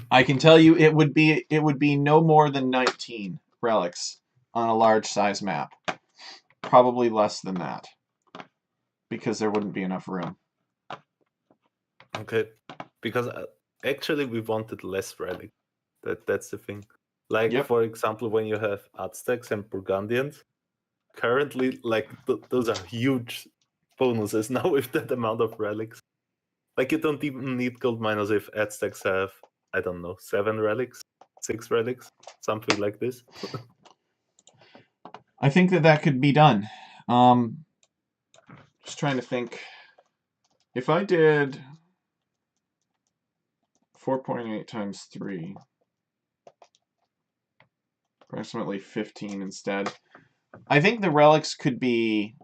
I can tell you it would be no more than 19 relics on a large size map. Probably less than that, because there wouldn't be enough room. Okay, because actually we wanted less relics. That's the thing. Like, for example, when you have Aztecs and Burgundians, currently, like, those are huge bonuses now with that amount of relics. Like, you don't even need gold miners if Aztecs have, I don't know, 7 relics, 6 relics, something like this. I think that could be done. Just trying to think. If I did 4.8 times 3, approximately 15 instead, I think the relics could be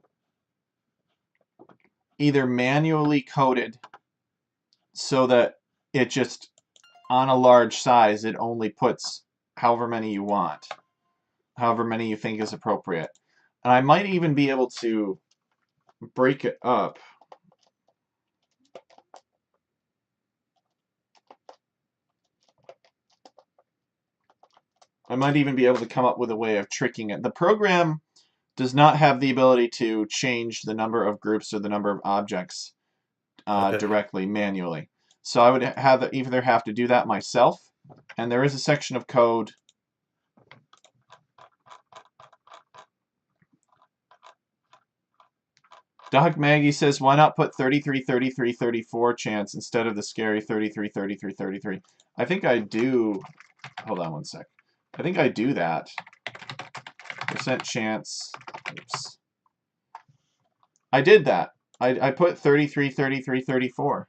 either manually coded so that it just, on a large size, it only puts however many you want. however many you think is appropriate. And I might even be able to break it up. I might even be able to come up with a way of tricking it. The program does not have the ability to change the number of groups or the number of objects Okay. directly, manually. So I would either have to do that myself, and there is a section of code. Doc Maggie says, why not put 33, 33, 34 chance instead of the scary 33, 33, 33? I think I do. Hold on one sec. I think I do that. Percent chance. Oops. I did that. I put 33, 33, 34.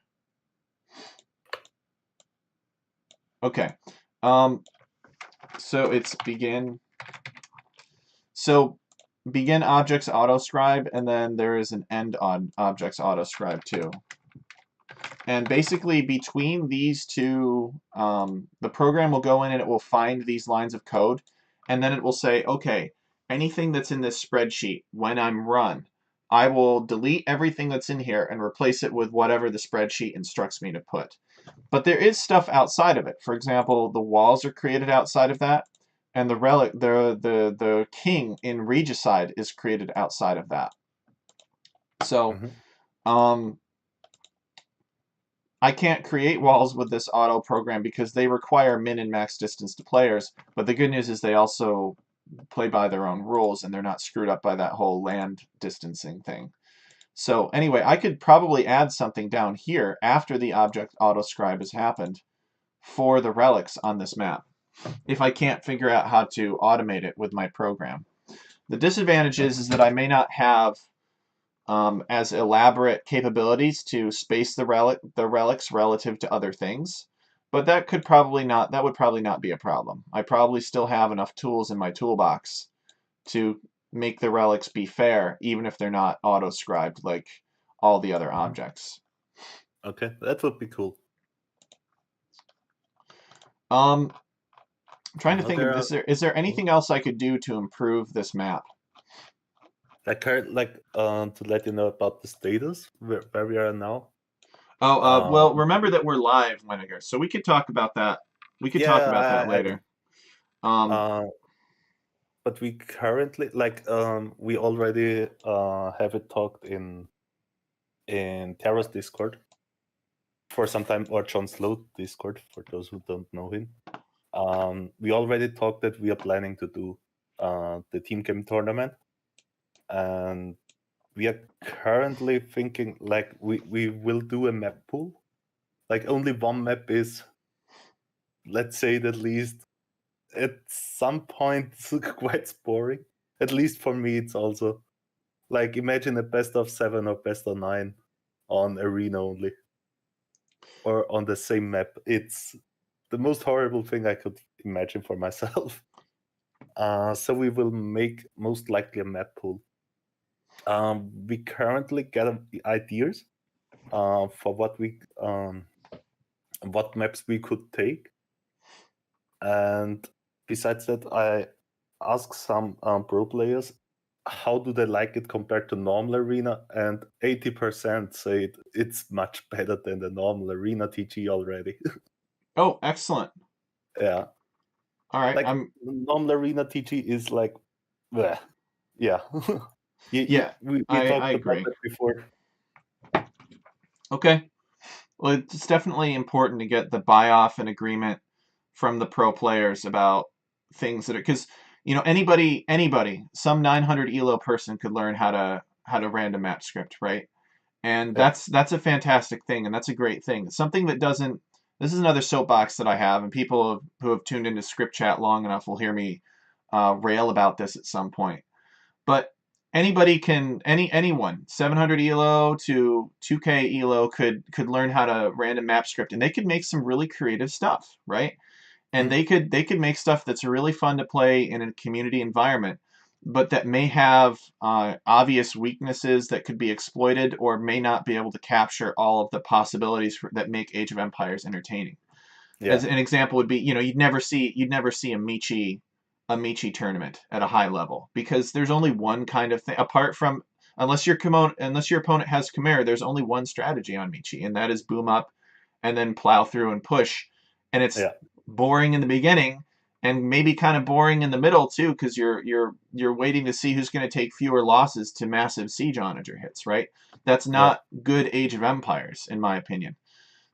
Okay. So it's begin. So begin objects autoscribe, and then there is an end on objects autoscribe too. And basically between these two, the program will go in and it will find these lines of code, and then it will say, okay, anything that's in this spreadsheet, when I'm run, I will delete everything that's in here and replace it with whatever the spreadsheet instructs me to put. But there is stuff outside of it. For example, the walls are created outside of that, and the relic, the king in Regicide is created outside of that. So, I can't create walls with this auto program because they require min and max distance to players. But the good news is they also play by their own rules and they're not screwed up by that whole land distancing thing. So anyway, I could probably add something down here after the object autoscribe has happened for the relics on this map, if I can't figure out how to automate it with my program. The disadvantage is that I may not have as elaborate capabilities to space the relics relative to other things, but that would probably not be a problem. I probably still have enough tools in my toolbox to make the relics be fair, even if they're not auto-scribed like all the other objects. Okay, that would be cool. I'm trying to think of, is there anything else I could do to improve this map? To let you know about the status where we are now. Oh, well, remember that we're live, Weniger, so we could talk about that. We could talk about that later. But we currently we already have it talked in Terra's Discord for some time, or John Slow Discord for those who don't know him. We already talked that we are planning to do the team game tournament, and we are currently thinking like we will do a map pool. Like only one map is, let's say, at least at some point quite boring. At least for me, it's also like, imagine a best of 7 or best of 9 on arena only, or on the same map. It's the most horrible thing I could imagine for myself. So we will make most likely a map pool. We currently get ideas for what maps we could take, and besides that, I asked some pro players how do they like it compared to normal arena, and 80% say it's much better than the normal arena TG already. Oh, excellent. Yeah. All right. Like normal arena TG is like, bleh. Yeah. We talked agree. about that before. Okay. Well, it's definitely important to get the buy-off and agreement from the pro players about things that are, because anybody, some 900 elo person could learn how to random match script, right? And that's a fantastic thing, and that's a great thing. Something that doesn't. This is another soapbox that I have, and people who have tuned into Script Chat long enough will hear me rail about this at some point. But anybody anyone 700 elo to 2k elo could learn how to random map script, and they could make some really creative stuff, right? And they could make stuff that's really fun to play in a community environment, but that may have obvious weaknesses that could be exploited, or may not be able to capture all of the possibilities that make Age of Empires entertaining. As an example would be, you'd never see a Michi a Michi tournament at a high level because there's only one kind of thing apart from unless your opponent has Chimera, there's only one strategy on Michi, and that is boom up and then plow through and push. And it's Yeah. boring in the beginning and maybe kind of boring in the middle too, because you're waiting to see who's going to take fewer losses to massive siege onager hits, right? That's Yeah. not good Age of Empires, in my opinion.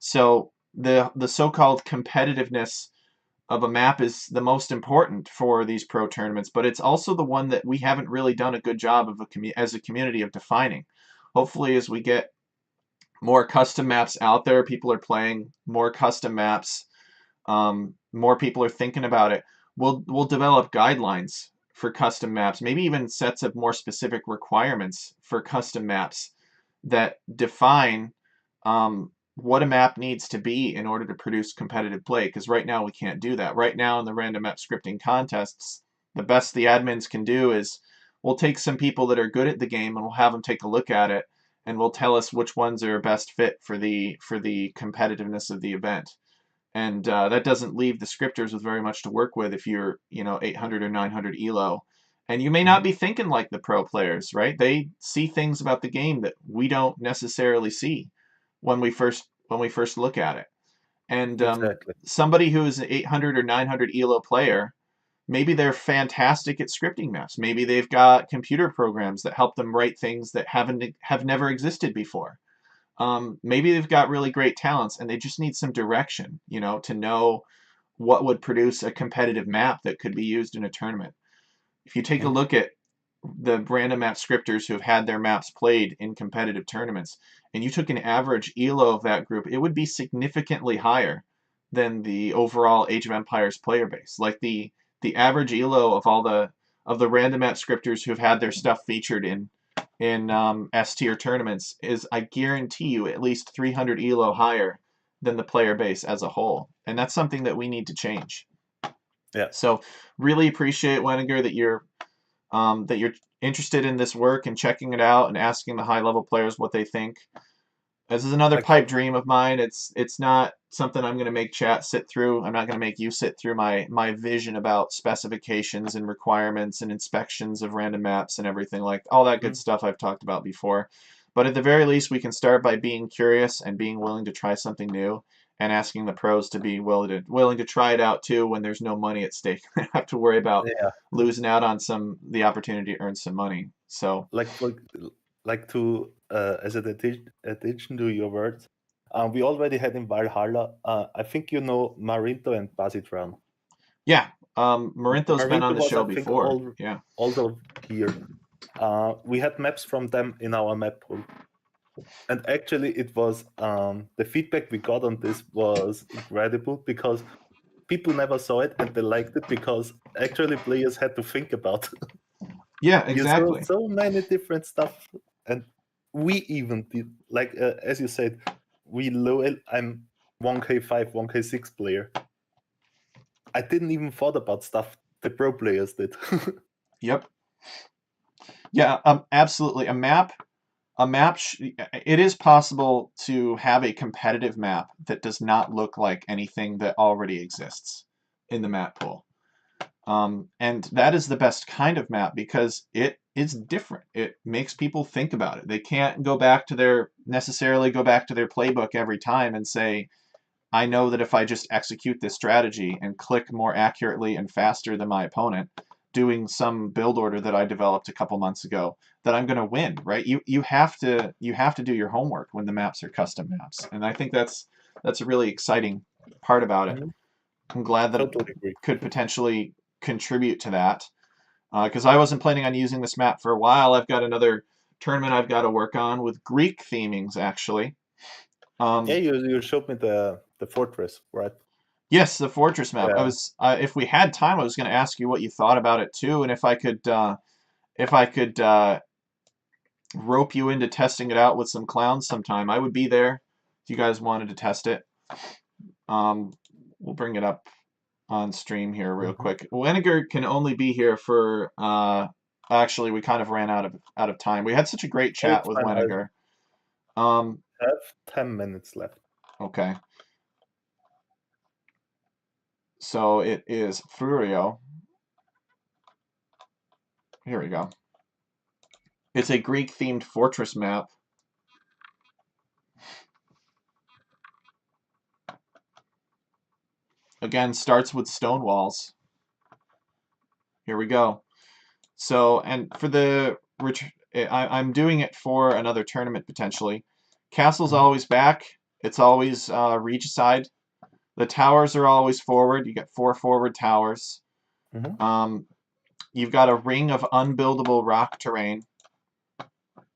So the so-called competitiveness of a map is the most important for these pro tournaments, but it's also the one that we haven't really done a good job of as a community of defining. Hopefully, as we get more custom maps out there, people are playing more custom maps, more people are thinking about it. We'll develop guidelines for custom maps, maybe even sets of more specific requirements for custom maps that define what a map needs to be in order to produce competitive play. Because right now we can't do that. Right now in the random map scripting contests, the best the admins can do is we'll take some people that are good at the game and we'll have them take a look at it and will tell us which ones are best fit for the competitiveness of the event. And that doesn't leave the scripters with very much to work with if you're 800 or 900 elo. And you may not Mhm. be thinking like the pro players, right? They see things about the game that we don't necessarily see when we first look at it. And Exactly. somebody who is an 800 or 900 elo player, maybe they're fantastic at scripting maps. Maybe they've got computer programs that help them write things that have never existed before. Maybe they've got really great talents and they just need some direction, to know what would produce a competitive map that could be used in a tournament. If you take a Mhm. look at the random map scripters who have had their maps played in competitive tournaments, and you took an average elo of that group, it would be significantly higher than the overall Age of Empires player base. Like the average elo of all the random map scripters who've had their stuff featured in S tier tournaments is, I guarantee you, at least 300 elo higher than the player base as a whole, and that's something that we need to change. Yeah. So, really appreciate Weniger that you're interested in this work and checking it out and asking the high level players what they think. This is another Like, pipe dream of mine. It's not something I'm going to make chat sit through. I'm not going to make you sit through my vision about specifications and requirements and inspections of random maps and everything, like all that good mhm. stuff I've talked about before. But at the very least, we can start by being curious and being willing to try something new and asking the pros to be willing to try it out too when there's no money at stake. They have to worry about Yeah. losing out on the opportunity to earn some money. So Like for like to as an addition to your words, we already had in Valhalla. I think you know Marinto and Basitran. yeah, Marinto's been on Marinto the was, show I think, before. Yeah. also here. We had maps from them in our map pool, and actually, it was the feedback we got on this was incredible because people never saw it and they liked it because actually players had to think about. Yeah, You saw exactly. so many different stuff, and we even did like as you said, we low. I'm 1K5, 1K6 player. I didn't even thought about stuff the pro players did. Yep. Yeah, absolutely. It is possible to have a competitive map that does not look like anything that already exists in the map pool. And that is the best kind of map because it is different. It makes people think about it. They can't necessarily go back to their playbook every time and say, I know that if I just execute this strategy and click more accurately and faster than my opponent, doing some build order that I developed a couple months ago, that I'm going to win, right? You have to do your homework when the maps are custom maps, and I think that's a really exciting part about it. Mhm. I'm glad that it Totally agree. could potentially contribute to that because I wasn't planning on using this map for a while. I've got another tournament I've got to work on with Greek themings actually. Yeah, Um, you showed me the fortress, right? Yes, the fortress map. Yeah. If we had time, I was going to ask you what you thought about it too, and if I could rope you into testing it out with some clowns sometime, I would be there if you guys wanted to test it. Um, we'll bring it up on stream here real Mhm. quick. Weniger can only be here for. Actually, we kind of ran out of time. We had such a great chat It's with fine. I Weniger. Um, have 10 minutes left. okay, so it is Furio. Here we go. It's a Greek-themed fortress map. Again, starts with stone walls. Here we go. So, and for the I'm doing it for another tournament potentially. Castle's always back. It's always regicide. The towers are always forward. You get 4 forward towers. You've got a ring of unbuildable rock terrain,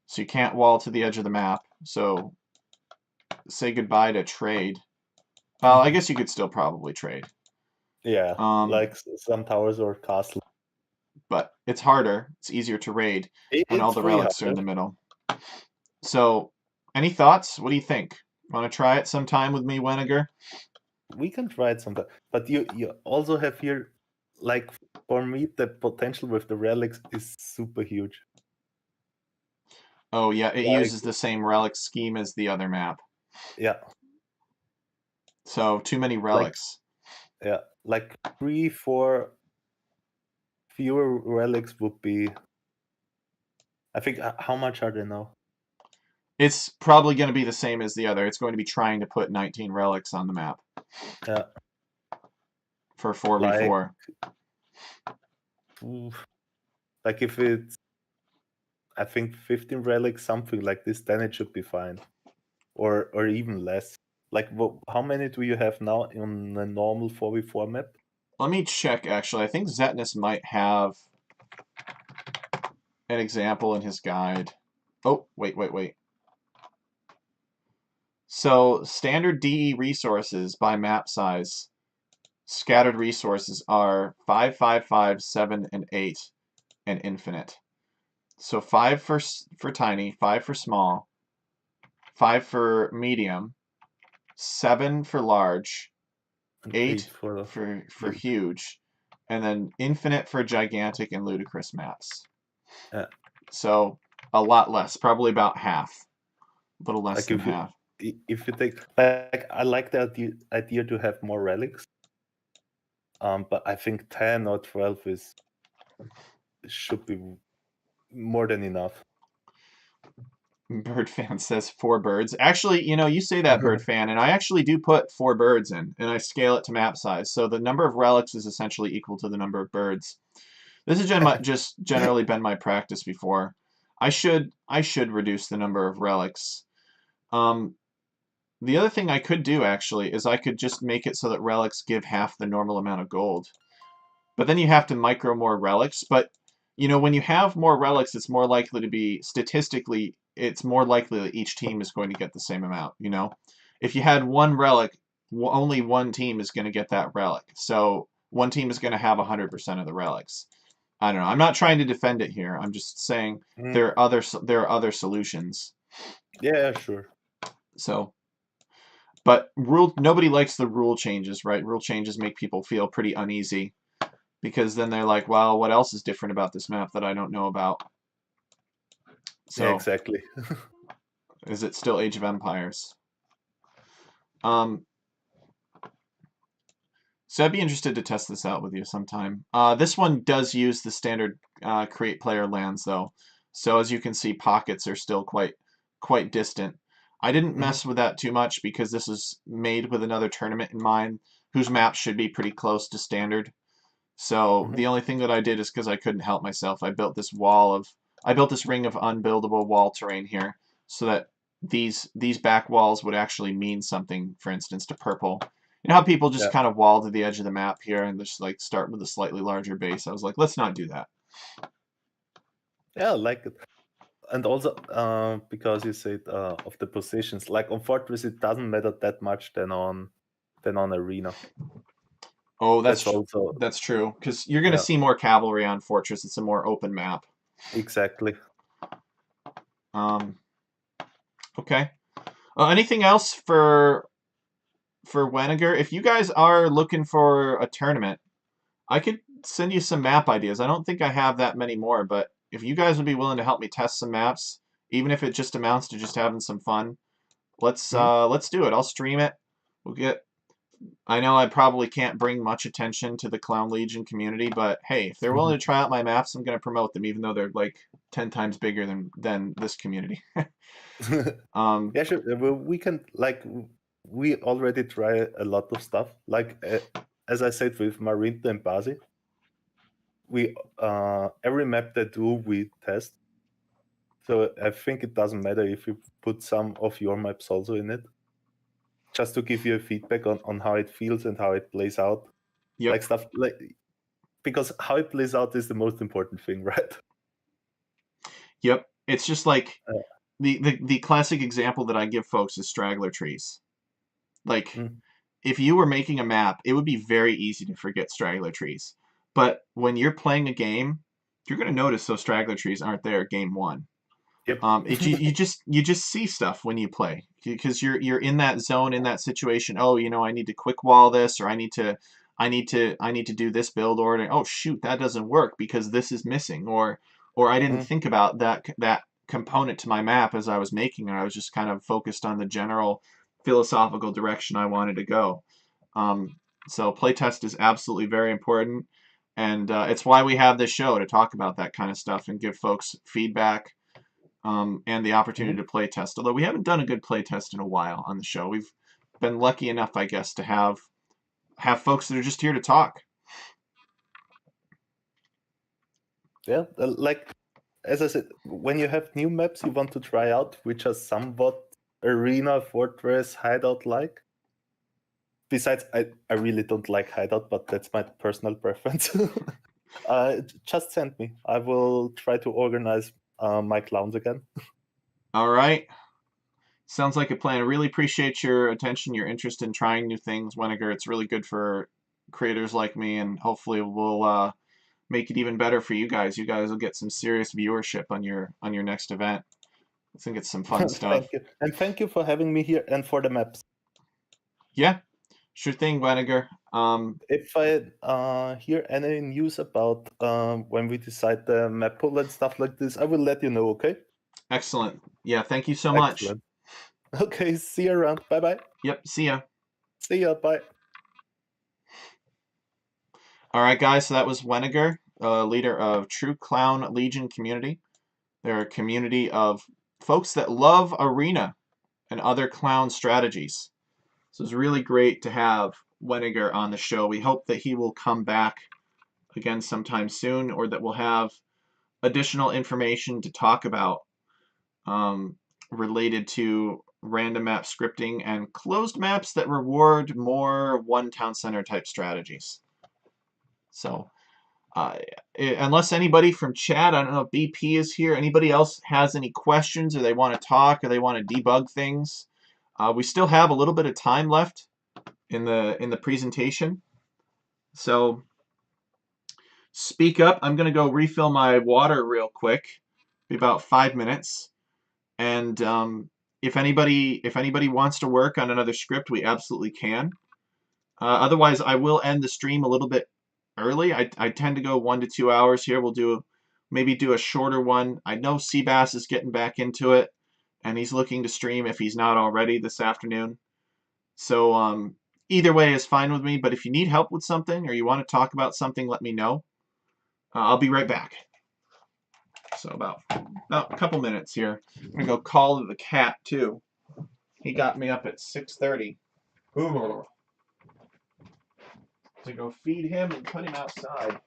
so you can't wall to the edge of the map. So say goodbye to trade. Well, I guess you could still probably trade. Yeah, like some towers or castles. But it's harder. It's easier to raid when all the relics are in the middle. So, any thoughts? What do you think? Want to try it sometime with me, Weniger? We can try it sometime. But you also have here, like, for me, the potential with the relics is super huge. Oh, yeah, it uses the same relic scheme as the other map. Yeah. So, too many relics. Like 3, 4 fewer relics would be... I think, how much are they now? It's probably going to be the same as the other. It's going to be trying to put 19 relics on the map. Yeah. For 4v4. Like if it's, I think 15 relics, something like this, then it should be fine. Or even less. Like, how many do you have now in a normal 4v4 map? Let me check, actually. I think Zetnus might have an example in his guide. Oh, wait. So, standard DE resources by map size. Scattered resources are 5, 5, 5, 7, and 8, and infinite. So 5 for tiny, 5 for small, 5 for medium, 7 for large, 8 for huge, and then infinite for gigantic and ludicrous maps. So a lot less, probably about half, a little less than half. If you take, like, I like the idea to have more relics, but I think 10 or 12 should be more than enough. Bird fan says 4 birds. Actually, you say that, Bird fan, and I actually do put 4 birds in, and I scale it to map size. So the number of relics is essentially equal to the number of birds. This has just generally been my practice before. I should reduce the number of relics. The other thing I could do, actually, is I could just make it so that relics give half the normal amount of gold. But then you have to micro more relics. But, when you have more relics, it's more likely to be, statistically, it's more likely that each team is going to get the same amount, If you had one relic, only one team is going to get that relic. So one team is going to have 100% of the relics. I don't know. I'm not trying to defend it here. I'm just saying there are other solutions. Yeah, sure. So, but nobody likes the rule changes, right? Rule changes make people feel pretty uneasy because then they're like, well, what else is different about this map that I don't know about? So, yeah, exactly. Is it still Age of Empires? So I'd be interested to test this out with you sometime. This one does use the standard create player lands though. So as you can see, pockets are still quite distant. I didn't mess with that too much because this is made with another tournament in mind whose maps should be pretty close to standard. So the only thing that I did is because I couldn't help myself. I built this ring of unbuildable wall terrain here so that these back walls would actually mean something, for instance, to purple. You know how people just kind of wall to the edge of the map here and just like start with a slightly larger base? I was like, let's not do that. Yeah, I like it. And also, because you said of the positions, like on Fortress, it doesn't matter that much than on Arena. Oh, that's true. Because you're going to see more cavalry on Fortress. It's a more open map. Exactly. Okay. Anything else for Weniger? If you guys are looking for a tournament, I could send you some map ideas. I don't think I have that many more, but if you guys would be willing to help me test some maps, even if it just amounts to just having some fun, let's do it. I'll stream it. We'll get I know I probably can't bring much attention to the Clown Legion community, but hey, if they're willing to try out my maps, I'm going to promote them, even though they're like 10 times bigger than this community. Yeah, sure. Well, we can we already try a lot of stuff. As I said with Marinta and Basi, we every map they do we test. So I think it doesn't matter if you put some of your maps also in it, just to give you a feedback on how it feels and how it plays out. Yep. Like stuff like because how it plays out is the most important thing, right? Yep. It's just like Uh, the classic example that I give folks is straggler trees. Like, mm, if you were making a map, it would be very easy to forget straggler trees. But when you're playing a game, you're going to notice those straggler trees aren't there game one. yep. You just see stuff when you play because you're in that zone, in that situation. Oh, I need to quick wall this, or I need to do this build order. Oh shoot, that doesn't work because this is missing, or I didn't Mm, think about that component to my map as I was making it. I was just kind of focused on the general philosophical direction I wanted to go. Um, so playtest is absolutely very important, and it's why we have this show to talk about that kind of stuff and give folks feedback, and the opportunity to mhm. play test. Although we haven't done a good play test in a while on the show, we've been lucky enough, I guess, to have folks that are just here to talk. Yeah, as I said, when you have new maps you want to try out, which are somewhat arena, fortress, hideout like. Besides, I really don't like hideout, but that's my personal preference. Just send me. I will try to organize my clowns again. All right. Sounds like a plan. I really appreciate your attention, your interest in trying new things, Weniger. It's really good for creators like me, and hopefully we'll make it even better for you guys. You guys will get some serious viewership on your next event. I think it's some fun stuff. Thank you. And thank you for having me here and for the maps. Yeah, sure thing, Weniger. If I hear any news about when we decide the map pool and stuff like this, I will let you know, okay? Excellent. Yeah, thank you so much. Excellent. Okay, see you around. Bye bye. Yep, see ya. See ya. Bye. All right, guys, so that was Weniger, leader of True Clown Legion community. They're a community of folks that love Arena and other clown strategies. So it's really great to have Weniger on the show. We hope that he will come back again sometime soon, or that we'll have additional information to talk about, um, related to random map scripting and closed maps that reward more one town center type strategies. So, uh, unless anybody from chat, I don't know if BP is here, anybody else has any questions, or they want to talk, or they want to debug things, we still have a little bit of time left in the presentation. So speak up. I'm gonna go refill my water real quick. Be about 5 minutes. And if anybody wants to work on another script, we absolutely can. Otherwise, I will end the stream a little bit early. I tend to go 1 to 2 hours here. We'll maybe do a shorter one. I know Seabass is getting back into it, and he's looking to stream if he's not already this afternoon. So either way is fine with me. But if you need help with something or you want to talk about something, let me know. I'll be right back. So about a couple minutes here. I'm gonna go call the cat too. He got me up at 6:30. Ooh. To go feed him and put him outside.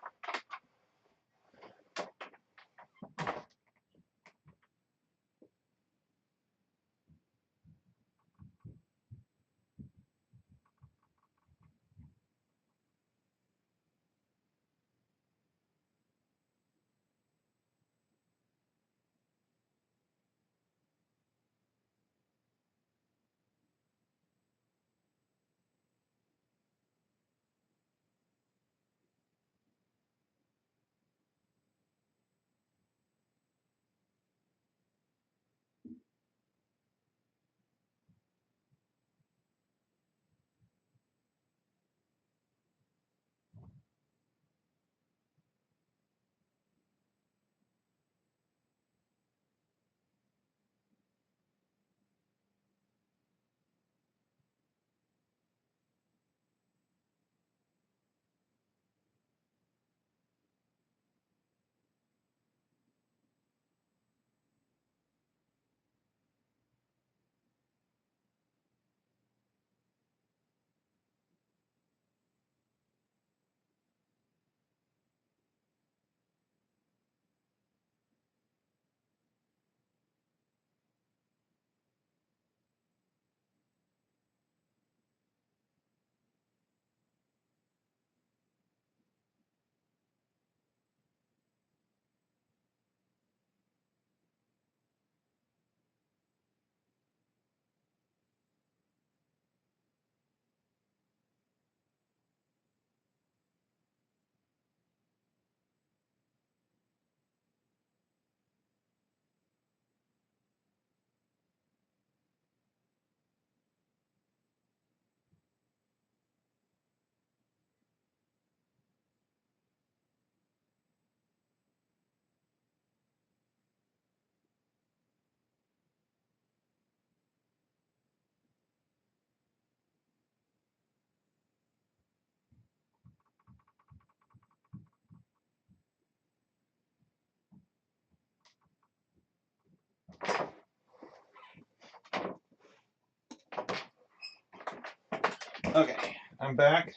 Okay, I'm back.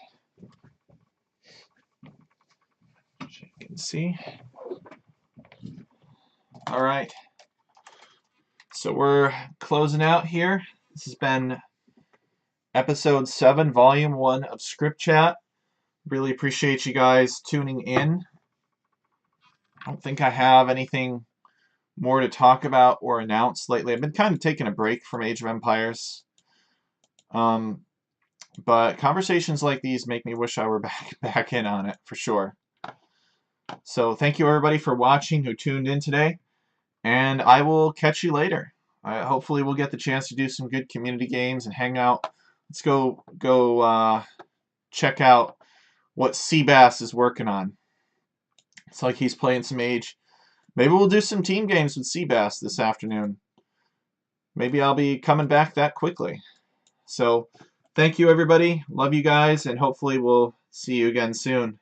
As you can see. All right. So we're closing out here. This has been episode 7, volume 1 of ScriptChat. Really appreciate you guys tuning in. I don't think I have anything more to talk about or announce lately. I've been kind of taking a break from Age of Empires. But conversations like these make me wish I were back in on it, for sure. So thank you everybody for watching who tuned in today, and I will catch you later. Hopefully we'll get the chance to do some good community games and hang out. Let's go check out what Seabass is working on. It's like he's playing some Age. Maybe we'll do some team games with Seabass this afternoon. Maybe I'll be coming back that quickly. So thank you, everybody. Love you guys, and hopefully we'll see you again soon.